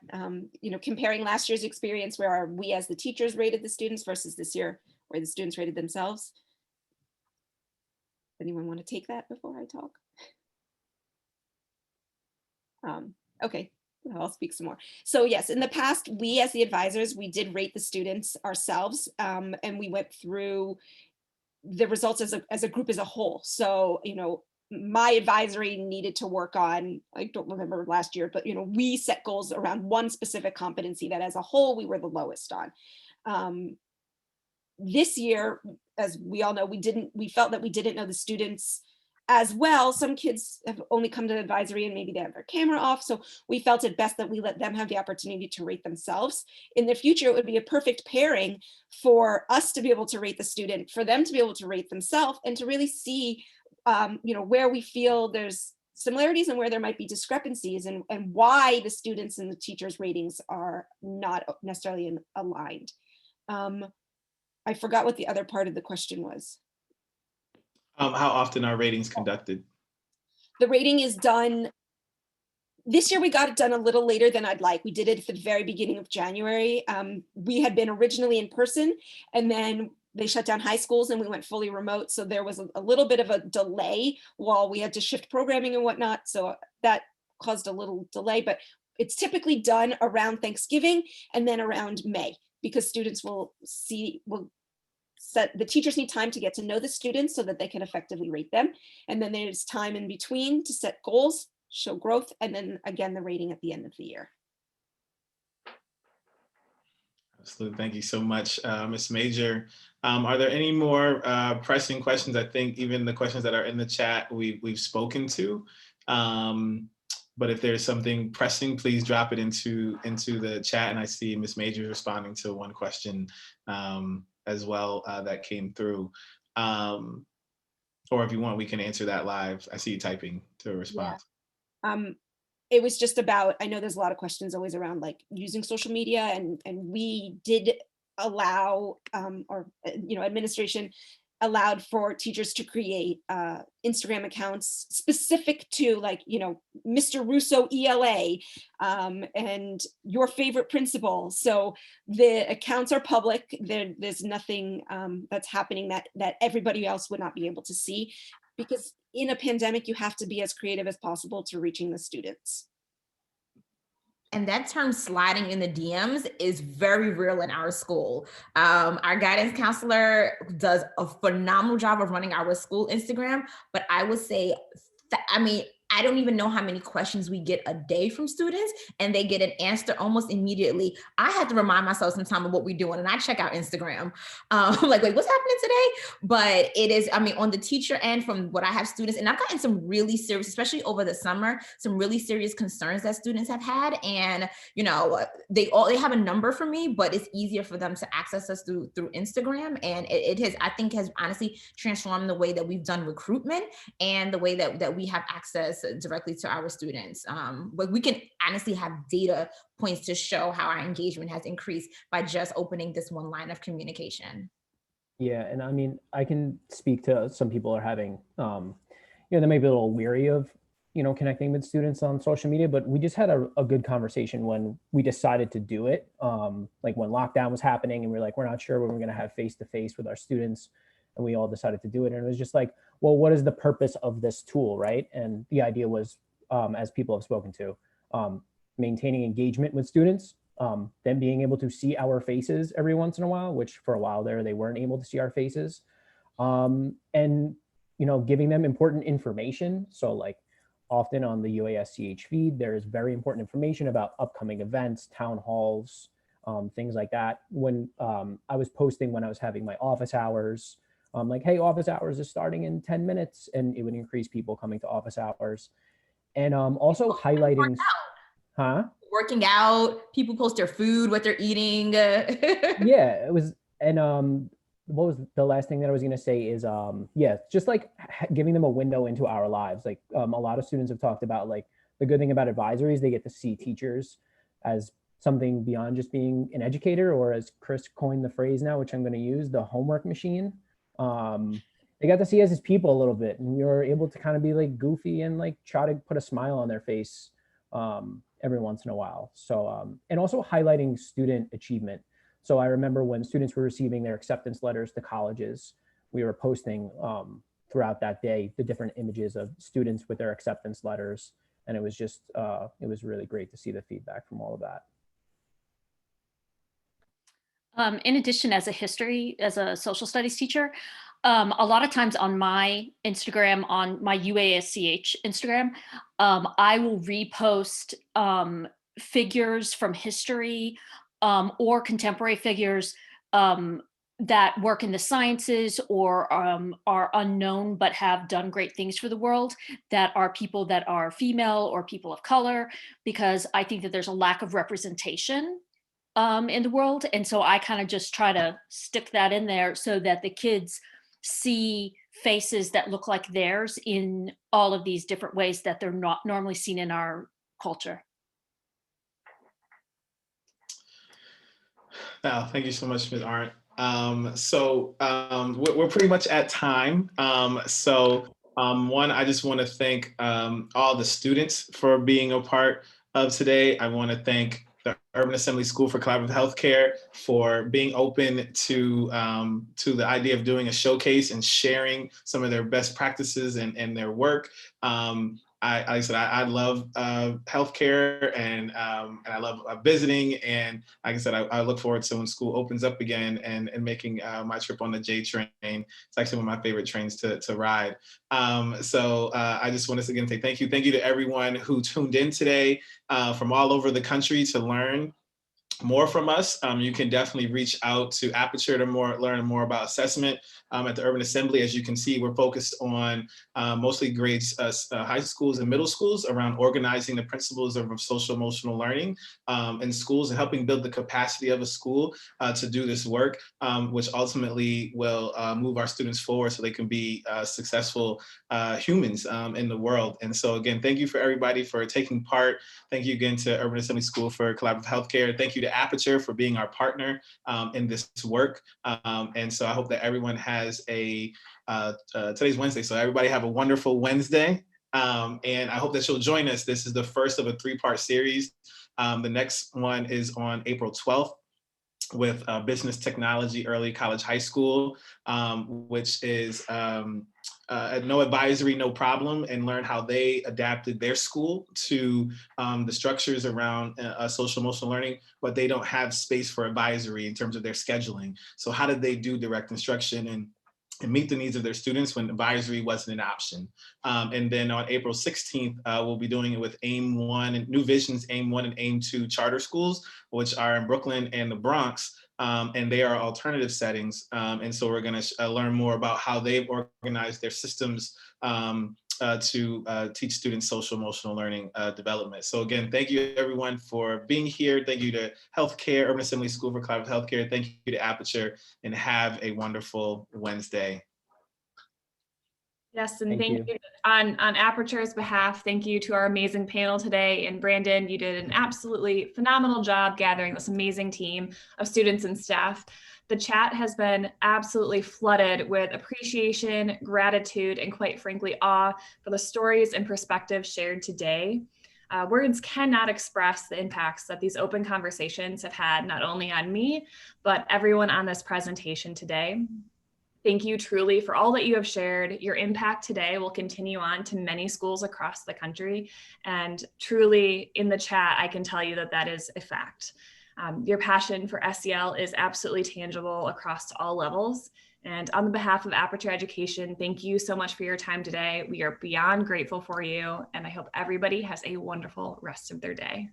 Speaker 4: comparing last year's experience where we as the teachers rated the students versus this year where the students rated themselves. Anyone want to take that before I talk? Okay, I'll speak some more. So yes, in the past, we as the advisors, we did rate the students ourselves, and we went through the results as a group as a whole. So, my advisory needed to work on, I don't remember last year, but we set goals around one specific competency that as a whole we were the lowest on. This year, as we all know, we felt that we didn't know the students as well. Some kids have only come to advisory and maybe they have their camera off. So we felt it best that we let them have the opportunity to rate themselves. In the future, it would be a perfect pairing for us to be able to rate the student, for them to be able to rate themselves, and to really see where we feel there's similarities and where there might be discrepancies, and why the students and the teachers' ratings are not necessarily aligned. I forgot what the other part of the question was.
Speaker 2: How often are ratings conducted?
Speaker 4: The rating is done, this year we got it done a little later than I'd like. We did it at the very beginning of January. We had been originally in person, and then they shut down high schools and we went fully remote. So there was a little bit of a delay while we had to shift programming and whatnot. So that caused a little delay, but it's typically done around Thanksgiving and then around May, because students the teachers need time to get to know the students so that they can effectively rate them. And then there's time in between to set goals, show growth, and then again, the rating at the end of the year.
Speaker 2: Absolutely. Thank you so much, Ms. Major. Are there any more pressing questions? I think even the questions that are in the chat, we've spoken to. But if there's something pressing, please drop it into the chat. And I see Ms. Major responding to one question as well that came through. Or if you want, we can answer that live. I see you typing to a response.
Speaker 4: Yeah. It was just about, I know there's a lot of questions always around like using social media, and we did allow, administration allowed for teachers to create Instagram accounts specific to, like, you know, Mr. Russo ELA and your favorite principal. So the accounts are public. There's nothing that's happening that everybody else would not be able to see, because in a pandemic, you have to be as creative as possible to reaching the students.
Speaker 3: And that term sliding in the DMs is very real in our school. Our guidance counselor does a phenomenal job of running our school Instagram, but I would say, I don't even know how many questions we get a day from students, and they get an answer almost immediately. I have to remind myself sometime of what we're doing, and I check out Instagram. Like, wait, what's happening today? But it is, I mean, on the teacher end, from what I have students, and I've gotten some really serious, especially over the summer, some really serious concerns that students have had. And, you know, they have a number for me, but it's easier for them to access us through Instagram. And it has, I think, has honestly transformed the way that we've done recruitment and the way that we have access directly to our students. But we can honestly have data points to show how our engagement has increased by just opening this one line of communication.
Speaker 8: Yeah, and I mean, I can speak to some people are having, you know, they may be a little weary of, you know, connecting with students on social media, but we just had a good conversation when we decided to do it. Like when lockdown was happening and we were like, we're not sure when we're going to have face-to-face with our students, and we all decided to do it. And it was just like, well, what is the purpose of this tool, right? And the idea was, as people have spoken to, maintaining engagement with students, them being able to see our faces every once in a while, which for a while there, they weren't able to see our faces, and, you know, giving them important information. So like often on the UASCH feed, there is very important information about upcoming events, town halls, things like that. When I was posting when I was having my office hours, like, hey, office hours is starting in 10 minutes, and it would increase people coming to office hours. And also highlighting,
Speaker 3: working out, people post their food, what they're eating.
Speaker 8: Yeah, it was, and what was the last thing that I was gonna say is, yeah, just like giving them a window into our lives. Like a lot of students have talked about, like, the good thing about advisories, they get to see teachers as something beyond just being an educator, or as Chris coined the phrase now, which I'm gonna use, the homework machine. They got to see us as people a little bit, and we were able to kind of be like goofy and like try to put a smile on their face every once in a while. So, and also highlighting student achievement. So I remember when students were receiving their acceptance letters to colleges, we were posting throughout that day the different images of students with their acceptance letters. And it was just, it was really great to see the feedback from all of that.
Speaker 11: In addition, as a social studies teacher, a lot of times on my Instagram, on my UASCH Instagram, I will repost figures from history or contemporary figures that work in the sciences or are unknown but have done great things for the world, that are people that are female or people of color, because I think that there's a lack of representation in the world. And so I kind of just try to stick that in there so that the kids see faces that look like theirs in all of these different ways that they're not normally seen in our culture.
Speaker 2: Wow, thank you so much, Ms. Arndt. We're pretty much at time. One, I just want to thank all the students for being a part of today. I want to thank the Urban Assembly School for Collaborative Healthcare for being open to the idea of doing a showcase and sharing some of their best practices and their work. I love healthcare and I love visiting, and like I said, I look forward to when school opens up again and making my trip on the J train. It's actually one of my favorite trains to ride. I just want to again say thank you to everyone who tuned in today from all over the country to learn more from us. You can definitely reach out to Aperture to learn more about assessment at the Urban Assembly. As you can see, we're focused on mostly grades, high schools and middle schools, around organizing the principles of social emotional learning in schools and helping build the capacity of a school to do this work, which ultimately will move our students forward so they can be successful humans in the world. And so again, thank you for everybody for taking part. Thank you again to Urban Assembly School for Collaborative Healthcare. Thank you to to Aperture for being our partner in this work. And so I hope that everyone has today's Wednesday, so everybody have a wonderful Wednesday. And I hope that you'll join us. This is the first of a 3-part series. The next one is on April 12th with Business Technology Early College High School, which is no advisory, no problem, and learn how they adapted their school to the structures around social emotional learning, but they don't have space for advisory in terms of their scheduling. So how did they do direct instruction and meet the needs of their students when advisory wasn't an option? And then on April 16th, we'll be doing it with AIM 1 and New Vision's AIM 1 and AIM 2 charter schools, which are in Brooklyn and the Bronx. And they are alternative settings. And so we're going to learn more about how they've organized their systems to teach students social emotional learning development. So again, thank you everyone for being here. Thank you to Healthcare, Urban Assembly School for Collaborative Healthcare. Thank you to Aperture, and have a wonderful Wednesday.
Speaker 1: Yes, and thank you on Aperture's behalf. Thank you to our amazing panel today. And Brandon, you did an absolutely phenomenal job gathering this amazing team of students and staff. The chat has been absolutely flooded with appreciation, gratitude, and quite frankly, awe for the stories and perspectives shared today. Words cannot express the impacts that these open conversations have had, not only on me, but everyone on this presentation today. Thank you truly for all that you have shared. Your impact today will continue on to many schools across the country. And truly in the chat, I can tell you that that is a fact. Your passion for SEL is absolutely tangible across all levels. And on the behalf of Aperture Education, thank you so much for your time today. We are beyond grateful for you. And I hope everybody has a wonderful rest of their day.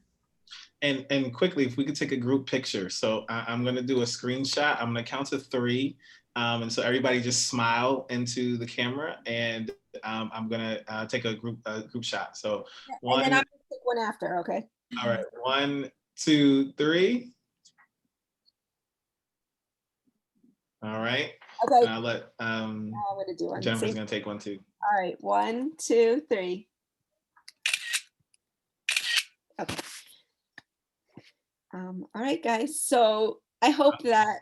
Speaker 2: And quickly, if we could take a group picture. So I'm going to do a screenshot. I'm going to count to 3. And so everybody just smile into the camera, and I'm going to take a group shot. So one.
Speaker 4: And then I'm going to take one after, okay?
Speaker 2: All right, 1, 2, 3. All right.
Speaker 4: Okay.
Speaker 2: I'll let
Speaker 4: I'm going to do one.
Speaker 2: Jennifer's going to take one too.
Speaker 4: All right, 1, 2, 3. Okay. All right, guys. So I hope that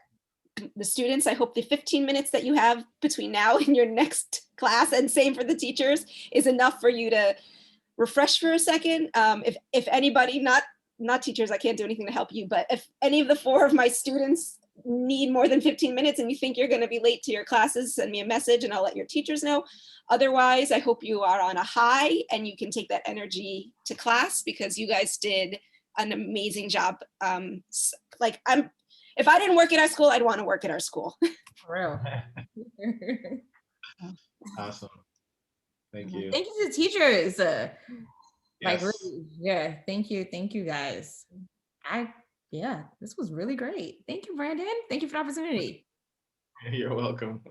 Speaker 4: the students, I hope the 15 minutes that you have between now and your next class, and same for the teachers, is enough for you to refresh for a second. If anybody, not teachers, I can't do anything to help you, but if any of the 4 of my students need more than 15 minutes and you think you're going to be late to your classes, send me a message and I'll let your teachers know. Otherwise, I hope you are on a high and you can take that energy to class, because you guys did an amazing job. If I didn't work at our school, I'd want to work at our school.
Speaker 3: For real.
Speaker 2: Awesome. Thank you.
Speaker 3: Thank you to the teachers.
Speaker 2: Yes.
Speaker 3: Really, yeah, thank you guys. Yeah, this was really great. Thank you, Brandon. Thank you for the opportunity.
Speaker 2: You're welcome.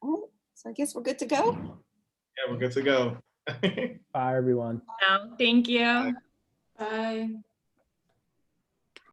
Speaker 4: All right, so I guess we're good to go.
Speaker 2: Yeah, we're good to go.
Speaker 8: Bye, everyone.
Speaker 1: Thank you.
Speaker 12: Bye.